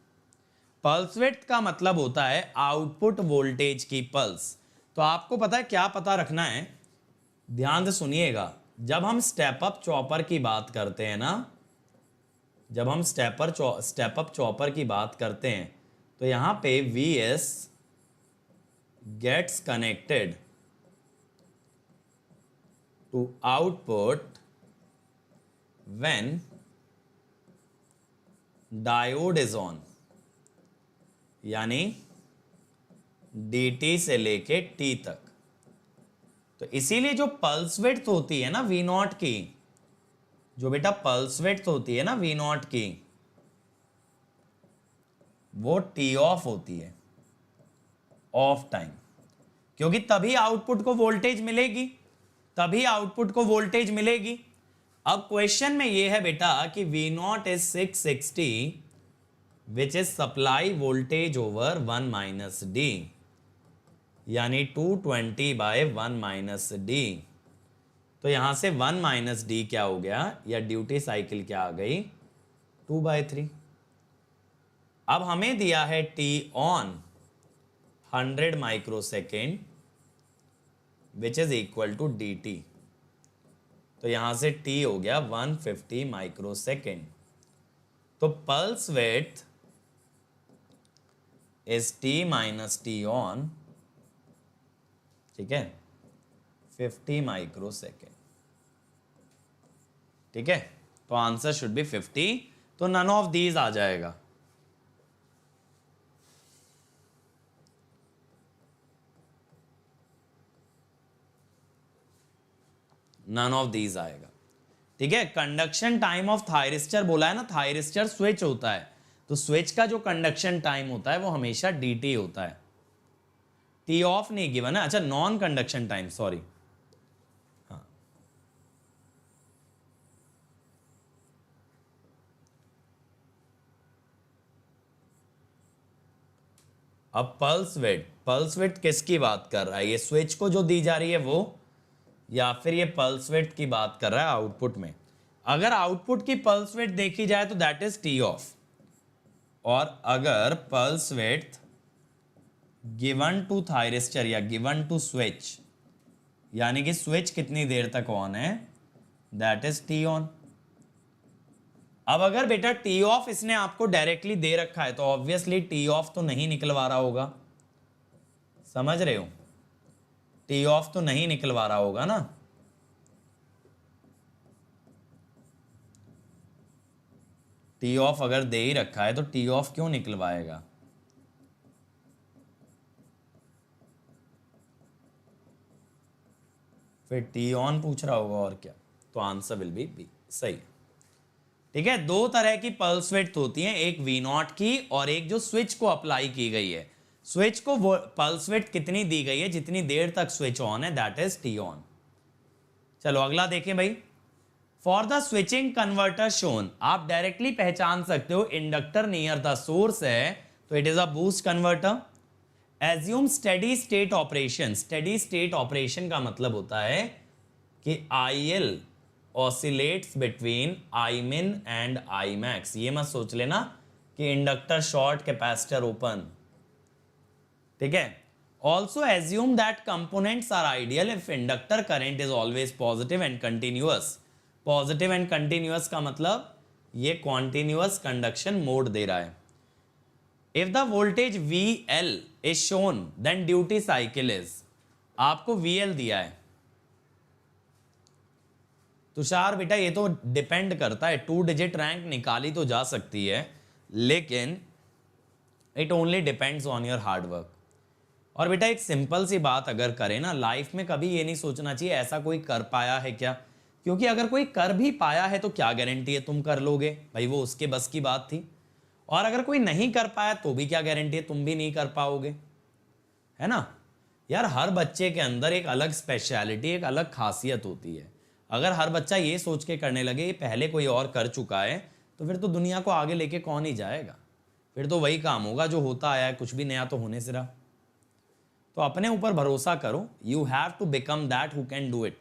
Pulse width का मतलब होता है output voltage की pulse. तो आपको पता है क्या पता रखना है, ध्यान से सुनिएगा। जब हम स्टेप अप चॉपर की बात करते हैं ना, जब हम स्टेप अप चॉपर की बात करते हैं, तो यहां पे Vs gets connected to output when diode is on, यानी dt से लेके t तक। तो इसीलिए जो पल्स विड्थ होती है ना वी नॉट की, जो बेटा पल्स विड्थ होती है ना वी नॉट की, वो टी ऑफ होती है, ऑफ टाइम, क्योंकि तभी आउटपुट को वोल्टेज मिलेगी, तभी आउटपुट को वोल्टेज मिलेगी। अब क्वेश्चन में ये है बेटा कि V not is 660 which is supply voltage over 1 minus D, यानी 220 बाय 1 माइनस डी। तो यहां से 1 माइनस डी क्या हो गया, या ड्यूटी साइकिल क्या आ गई, 2/3। अब हमें दिया है T on 100 microsecond which is equal to D T. तो यहां से टी हो गया 150 माइक्रोसेकेंड। तो pulse width is T minus T on, ठीक है, 50 माइक्रोसेकेंड, ठीक है। तो आंसर शुड बी 50। तो नन ऑफ दीज आ जाएगा। नन ऑफ दीज आएगा, ठीक है। कंडक्शन टाइम ऑफ थायरिस्टर बोला है ना, थायरिस्टर स्विच होता है, तो स्विच का जो कंडक्शन टाइम होता है वो हमेशा dt होता है। टी ऑफ नहीं गिवन है, अच्छा नॉन कंडक्शन टाइम, सॉरी। अब पल्स विड्थ किसकी बात कर रहा है, ये स्विच को जो दी जा रही है वो, या फिर ये पल्स विड्थ की बात कर रहा है आउटपुट में। अगर आउटपुट की पल्स विड्थ देखी जाए तो दैट इज टी ऑफ, और अगर pulse width given to thyristor या गिवन टू स्विच, यानी कि स्विच कितनी देर तक ऑन है, दैट इज टी ऑन। अब अगर बेटा टी ऑफ इसने आपको डायरेक्टली दे रखा है तो ऑब्वियसली टी ऑफ तो नहीं निकलवा रहा होगा, समझ रहे हो, टी ऑफ तो नहीं निकलवा रहा होगा ना। टी ऑफ अगर दे ही रखा है तो टी ऑफ क्यों निकलवाएगा। फिर टी ऑन पूछ रहा होगा और क्या, तो आंसर विल बी बी, सही। ठीक है, दो तरह की पल्स विड्थ होती हैं, एक वी नॉट की और एक जो स्विच को अप्लाई की गई है। स्विच को पल्स विड्थ कितनी दी गई है, जितनी देर तक स्विच ऑन है, दैट इज टी ऑन। चलो अगला देखें भाई, for the switching converter shown, आप डायरेक्टली पहचान सकते हो इंडक्टर नियर द सोर्स है तो it is a boost converter. Assume steady state operation, steady state operation का मतलब होता है कि आईएल ऑसिलेट्स बिटवीन आई मिन एंड आई मैक्स। ये मत सोच लेना कि इंडक्टर शॉर्ट कैपेसिटर ओपन, ठीक है। Also assume that components are ideal if inductor current is always positive and continuous. Positive and continuous का मतलब ये कॉन्टिन्यूअस कंडक्शन मोड दे रहा है। If the voltage VL is shown then duty cycle is, आपको VL दिया है तुषार बेटा ये तो डिपेंड करता है, 2 डिजिट रैंक निकाली तो जा सकती है, लेकिन it only depends on your hard work. और बेटा एक सिंपल सी बात अगर करें ना, लाइफ में कभी ये नहीं सोचना चाहिए ऐसा कोई कर पाया है क्या, क्योंकि अगर कोई कर भी पाया है तो क्या गारंटी है तुम कर लोगे, भाई वो उसके बस की बात थी। और अगर कोई नहीं कर पाया तो भी क्या गारंटी है तुम भी नहीं कर पाओगे, है ना यार। हर बच्चे के अंदर एक अलग स्पेशलिटी, एक अलग खासियत होती है। अगर हर बच्चा ये सोच के करने लगे ये पहले कोई और कर चुका है, तो फिर तो दुनिया को आगे लेके कौन ही जाएगा, फिर तो वही काम होगा जो होता आया है, कुछ भी नया तो होने से रहा। तो अपने ऊपर भरोसा करो, you have to become that who can do it,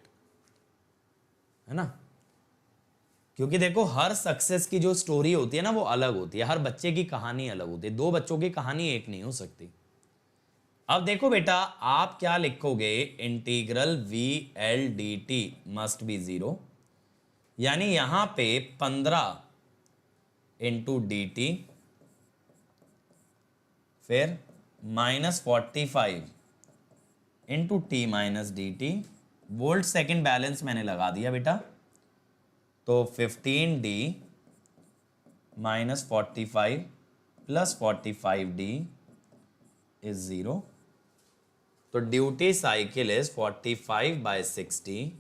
है ना। क्योंकि देखो हर सक्सेस की जो स्टोरी होती है ना वो अलग होती है, हर बच्चे की कहानी अलग होती है, 2 बच्चों की कहानी एक नहीं हो सकती। अब देखो बेटा आप क्या लिखोगे, integral V L D T must be 0, यानी यहां पे 15 इंटू डी टी, फिर -45 into T minus D T, volt second balance मैंने लगा दिया बेटा, तो 15D - 45 + 45D is 0। तो duty cycle is 45/60,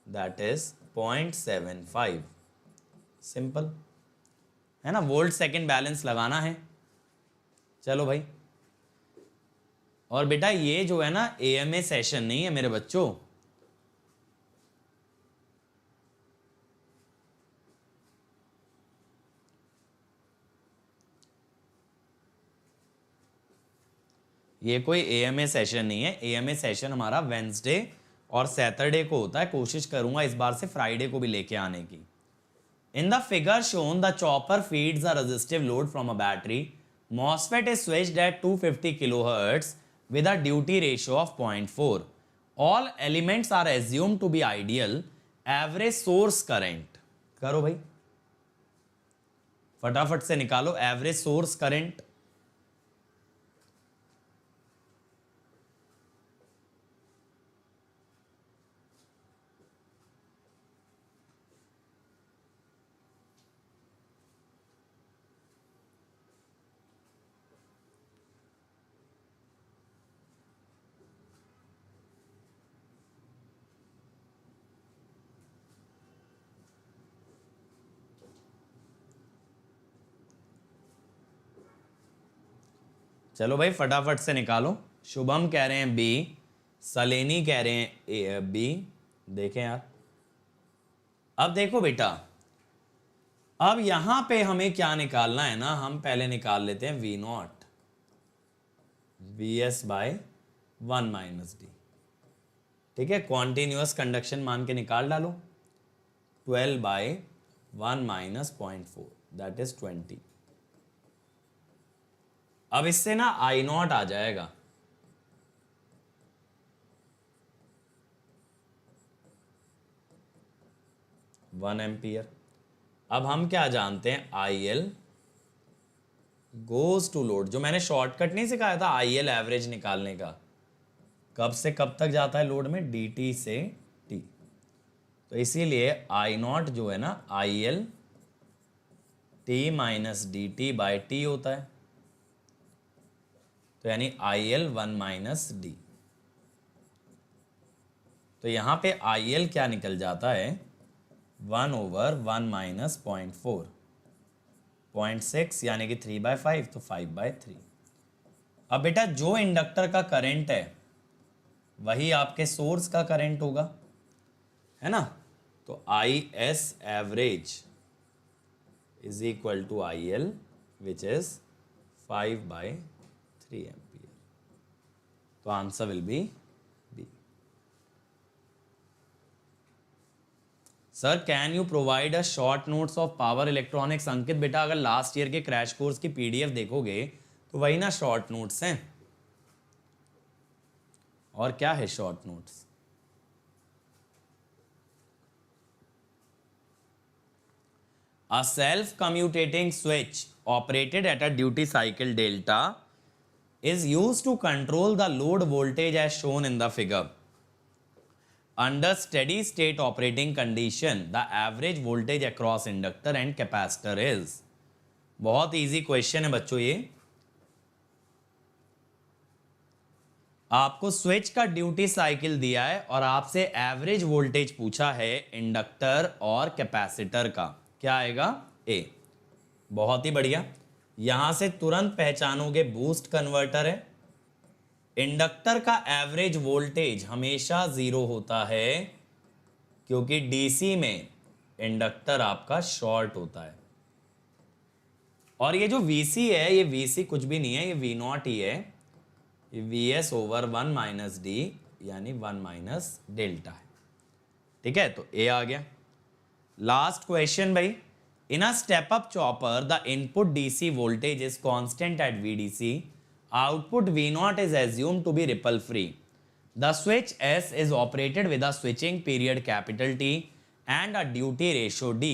that is 0.75। Simple है ना, वोल्ट सेकेंड बैलेंस लगाना है। चलो भाई, और बेटा ये जो है ना AMA सेशन नहीं है मेरे बच्चों, ये कोई AMA सेशन नहीं है। AMA सेशन हमारा वेंसडे और सैटरडे को होता है, कोशिश करूंगा इस बार से फ्राइडे को भी लेके आने की। In the figure shown the chopper feeds a resistive load from a battery, MOSFET is switched at 250 kilohertz with a duty ratio of 0.4. All elements are assumed to be ideal. Average source current करो भाई, फटाफट से निकालो average source current. चलो भाई फटाफट से निकालो। शुभम कह रहे हैं बी, सलेनी कह रहे हैं बी। देखें यार, अब देखो बेटा, अब यहां पे हमें क्या निकालना है ना, हम पहले निकाल लेते हैं V0 Vs/1 - d। ठीक है, कॉन्टिन्यूअस कंडक्शन मान के निकाल डालो, 12/1 - 0.4 दैट इज 20। अब इससे ना I0 आ जाएगा, वन एम्पियर। अब हम क्या जानते हैं, IL गोज टू लोड, जो मैंने शॉर्टकट नहीं सिखाया था IL एवरेज निकालने का, कब से कब तक जाता है लोड में, DT से T। तो इसीलिए I0 जो है ना IL T - DT/T होता है, तो यानी IL 1 - D। तो यहां पे IL क्या निकल जाता है, 1/1 - 0.4, 0.6 यानी कि 3/5, तो 5/3। अब बेटा जो इंडक्टर का करंट है वही आपके सोर्स का करंट होगा, है ना। तो IS average is equal to IL which is 5/3 ampere. तो answer will be B. Sir can you provide a short notes of power electronics. Ankit बेटा अगर लास्ट ईयर के क्रैश कोर्स की PDF देखोगे तो वही ना शॉर्ट नोट्स हैं, और क्या है short notes. A self-commutating switch operated at a duty cycle delta is used to control the load voltage as shown in the figure. Under steady state operating condition the average voltage across inductor and capacitor is. बहुत easy question है बच्चों ये। आपको switch का duty cycle दिया है और आपसे एवरेज वोल्टेज पूछा है इंडक्टर और कैपेसिटर का। क्या आएगा? ए। बहुत ही बढ़िया। यहां से तुरंत पहचानोगे बूस्ट कन्वर्टर है। इंडक्टर का एवरेज वोल्टेज हमेशा 0 होता है क्योंकि डीसी में इंडक्टर आपका शॉर्ट होता है। और ये जो VC है, ये VC कुछ भी नहीं है, ये V0 ही है। ये VS ओवर 1 माइनस डी यानी 1 माइनस डेल्टा है। ठीक है, तो ए आ गया। लास्ट क्वेश्चन भाई, in a step up chopper the input DC voltage is constant at VDC, output V0 is assumed to be ripple free. The switch S is operated with a switching period capital T and a duty ratio D.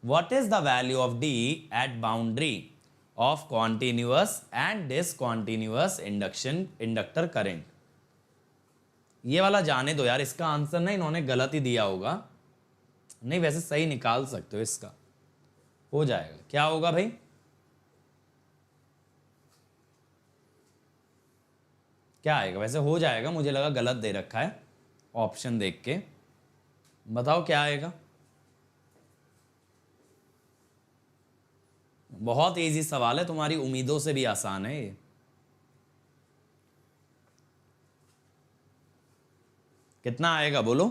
What is the value of D at boundary of continuous and discontinuous inductor current? ये वाला जाने दो यार, इसका answer ना इन्होंने गलत ही दिया होगा। नहीं, वैसे सही निकाल सकते हो, इसका हो जाएगा। क्या होगा भाई? क्या आएगा? वैसे हो जाएगा, मुझे लगा गलत दे रखा है ऑप्शन देख के। बताओ क्या आएगा? बहुत इजी सवाल है, तुम्हारी उम्मीदों से भी आसान है ये। कितना आएगा बोलो?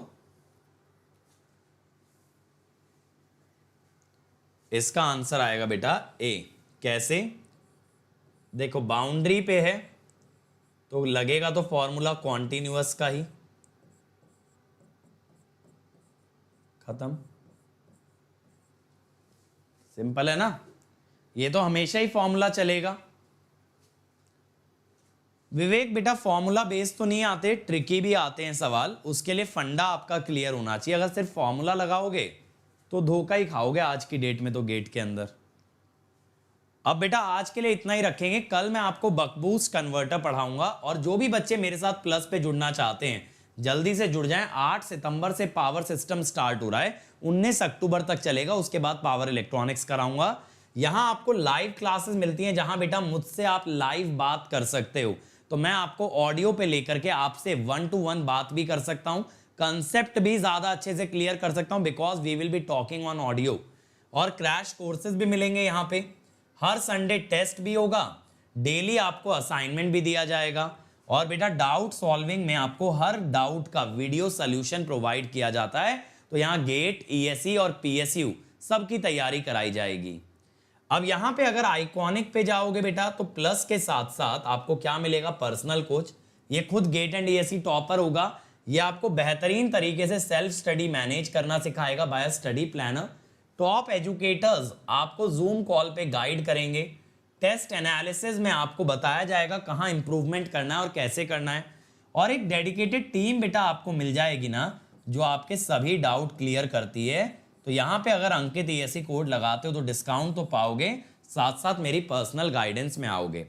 इसका आंसर आएगा बेटा ए। कैसे? देखो, बाउंड्री पे है तो लगेगा तो फॉर्मूला कॉन्टिन्यूअस का ही। खत्म। सिंपल है ना? ये तो हमेशा ही फॉर्मूला चलेगा। विवेक बेटा, फॉर्मूला बेस तो नहीं आते, ट्रिकी भी आते हैं सवाल। उसके लिए फंडा आपका क्लियर होना चाहिए। अगर सिर्फ फॉर्मूला लगाओगे तो धोखा ही खाओगे आज की डेट में तो गेट के अंदर। अब बेटा आज के लिए इतना ही रखेंगे। कल मैं आपको बकबूस्ट कन्वर्टर पढ़ाऊंगा और जो भी बच्चे मेरे साथ प्लस पे जुड़ना चाहते हैं जल्दी से जुड़ जाएं। 8 सितंबर से पावर सिस्टम स्टार्ट हो रहा है, 19 अक्टूबर तक चलेगा। उसके बाद पावर इलेक्ट्रॉनिक्स कराऊंगा। यहां आपको लाइव क्लासेस मिलती हैं जहां बेटा मुझसे आप लाइव बात कर सकते हो। तो मैं आपको ऑडियो पे लेकर के आपसे 1 to 1 बात भी कर सकता हूं, कंसेप्ट भी ज्यादा अच्छे से क्लियर कर सकता हूं because we will be talking on audio. और क्रैश कोर्सेज भी मिलेंगे यहां पे। हर संडे टेस्ट भी होगा, डेली आपको असाइनमेंट भी दिया जाएगा। और बेटा डाउट सॉल्विंग में आपको हर डाउट का वीडियो सॉल्यूशन प्रोवाइड किया जाता है। तो यहाँ गेट, ESE और PSU सबकी तैयारी कराई जाएगी। अब यहाँ पे अगर आइकॉनिक पे जाओगे बेटा तो प्लस के साथ साथ आपको क्या मिलेगा? Personal coach. ये खुद गेट एंड ESE टॉपर होगा। ये आपको बेहतरीन तरीके से सेल्फ स्टडी मैनेज करना सिखाएगा by study planner. Top educators आपको जूम कॉल पे गाइड करेंगे। टेस्ट एनालिसिस में आपको बताया जाएगा कहाँ इंप्रूवमेंट करना है और कैसे करना है। और एक डेडिकेटेड टीम बेटा आपको मिल जाएगी ना, जो आपके सभी डाउट क्लियर करती है। तो यहाँ पे अगर अंकित ESE कोड लगाते हो तो डिस्काउंट तो पाओगे, साथ साथ मेरी पर्सनल गाइडेंस में आओगे।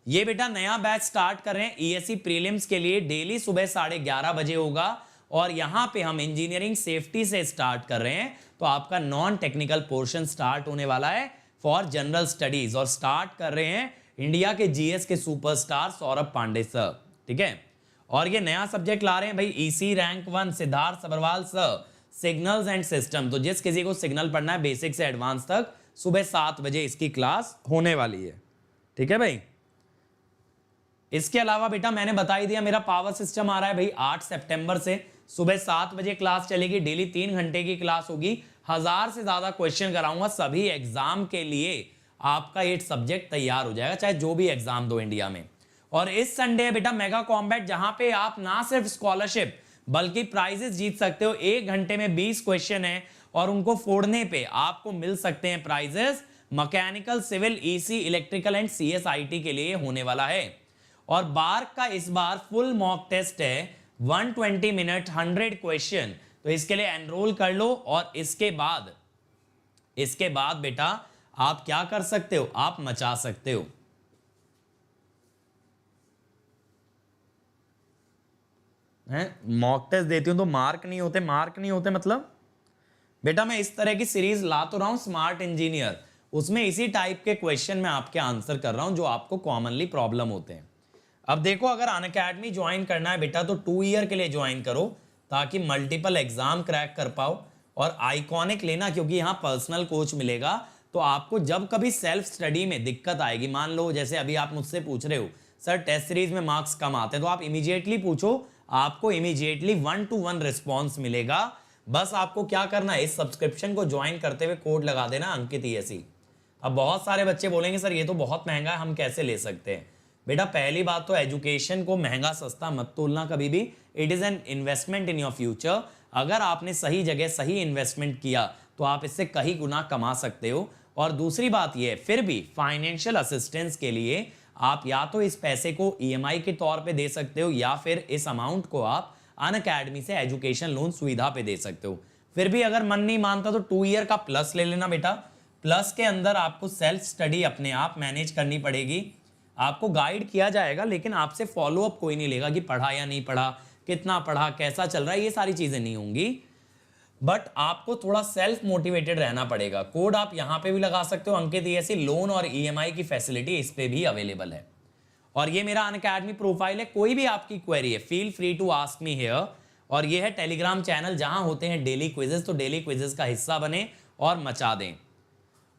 ये बेटा नया बैच स्टार्ट कर रहे हैं ESE प्रीलिम्स के लिए। डेली सुबह 11:30 बजे होगा और यहाँ पे हम इंजीनियरिंग सेफ्टी से स्टार्ट कर रहे हैं। तो आपका नॉन टेक्निकल पोर्शन स्टार्ट होने वाला है फॉर जनरल स्टडीज। और स्टार्ट कर रहे हैं इंडिया के GS के सुपरस्टार सौरभ पांडे सर। ठीक है, और ये नया सब्जेक्ट ला रहे हैं भाई EC rank 1 Siddharth Sabharwal sir, signals and system. तो जिस किसी को सिग्नल पढ़ना है बेसिक से एडवांस तक, सुबह 7 बजे इसकी क्लास होने वाली है। ठीक है भाई। इसके अलावा बेटा मैंने बता ही दिया, मेरा पावर सिस्टम आ रहा है भाई 8 सितंबर से। सुबह 7 बजे क्लास चलेगी, डेली 3 घंटे की क्लास होगी। 1000 से ज्यादा क्वेश्चन कराऊंगा सभी एग्जाम के लिए। आपका ये सब्जेक्ट तैयार हो जाएगा चाहे जो भी एग्जाम दो इंडिया में। और इस संडे बेटा मेगा कॉम्बैट, जहां पे आप ना सिर्फ स्कॉलरशिप बल्कि प्राइजेस जीत सकते हो। 1 घंटे में 20 क्वेश्चन है और उनको फोड़ने पे आपको मिल सकते हैं prizes. Mechanical, civil, EC, electrical and CSIT के लिए होने वाला है। और बार्क का इस बार फुल मॉक टेस्ट है, 120 मिनट 100 क्वेश्चन। तो इसके लिए एनरोल कर लो। और इसके बाद बेटा आप क्या कर सकते हो? आप मचा सकते हो। हैं मॉक टेस्ट देती हूँ तो मार्क नहीं होते मतलब बेटा मैं इस तरह की सीरीज ला तो रहा हूँ स्मार्ट इंजीनियर, उसमें इसी टाइप के क्वेश्चन मैं आपके आंसर कर रहा हूँ जो आपको कॉमनली प्रॉब्लम होते हैं। अब देखो अगर अनअकैडमी ज्वाइन करना है बेटा तो 2 ईयर के लिए ज्वाइन करो ताकि मल्टीपल एग्जाम क्रैक कर पाओ, और आइकॉनिक लेना क्योंकि यहाँ पर्सनल कोच मिलेगा। तो आपको जब कभी सेल्फ स्टडी में दिक्कत आएगी, मान लो जैसे अभी आप मुझसे पूछ रहे हो सर टेस्ट सीरीज में मार्क्स कम आते हैं, तो आप इमीडिएटली पूछो, आपको इमीडिएटली 1-to-1 रिस्पॉन्स मिलेगा। बस आपको क्या करना है, इस सब्सक्रिप्शन को ज्वाइन करते हुए कोड लगा देना अंकित ESE। अब बहुत सारे बच्चे बोलेंगे सर ये तो बहुत महंगा है, हम कैसे ले सकते हैं? बेटा पहली बात तो एजुकेशन को महंगा सस्ता मत तोलना कभी भी, it is an investment in your future. अगर आपने सही जगह सही इन्वेस्टमेंट किया तो आप इससे कई गुना कमा सकते हो। और दूसरी बात यह, फिर भी फाइनेंशियल असिस्टेंस के लिए आप या तो इस पैसे को EMI के तौर पे दे सकते हो या फिर इस अमाउंट को आप अनअकैडमी से एजुकेशन लोन सुविधा पे दे सकते हो। फिर भी अगर मन नहीं मानता तो 2 ईयर का प्लस ले लेना बेटा। प्लस के अंदर आपको सेल्फ स्टडी अपने आप मैनेज करनी पड़ेगी, आपको गाइड किया जाएगा लेकिन आपसे फॉलोअप कोई नहीं लेगा कि पढ़ा या नहीं पढ़ा, कितना पढ़ा, कैसा चल रहा है, ये सारी चीजें नहीं होंगी। बट आपको थोड़ा सेल्फ मोटिवेटेड रहना पड़ेगा। कोड आप यहां पे भी लगा सकते हो अंकित ESE, लोन और EMI की फैसिलिटी इस पे भी अवेलेबल है। और ये मेरा अनअकैडमी प्रोफाइल है, कोई भी आपकी क्वेरी है feel free to ask me here. और ये है टेलीग्राम चैनल जहां होते हैं डेली क्विजेस, तो डेली क्विजेस का हिस्सा बने और मचा दें।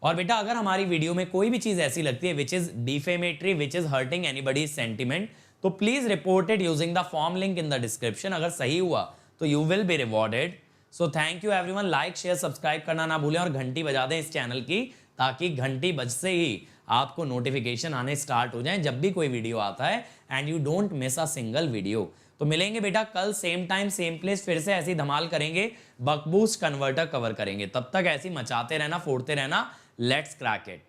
और बेटा अगर हमारी वीडियो में कोई भी चीज ऐसी लगती है which is defamatory, which is hurting anybody's sentiment, तो please report it using the form link in the description. अगर सही हुआ तो you will be rewarded. So thank you everyone, like share subscribe करना ना भूलें और घंटी बजा दें इस चैनल की, ताकि घंटी बजते ही आपको नोटिफिकेशन आने स्टार्ट हो जाए जब भी कोई वीडियो आता है, and you don't miss a single video. तो मिलेंगे बेटा कल सेम टाइम सेम प्लेस, फिर से ऐसी धमाल करेंगे, बकबूस्ट कन्वर्टर कवर करेंगे। तब तक ऐसी मचाते रहना, फोड़ते रहना। Let's crack it.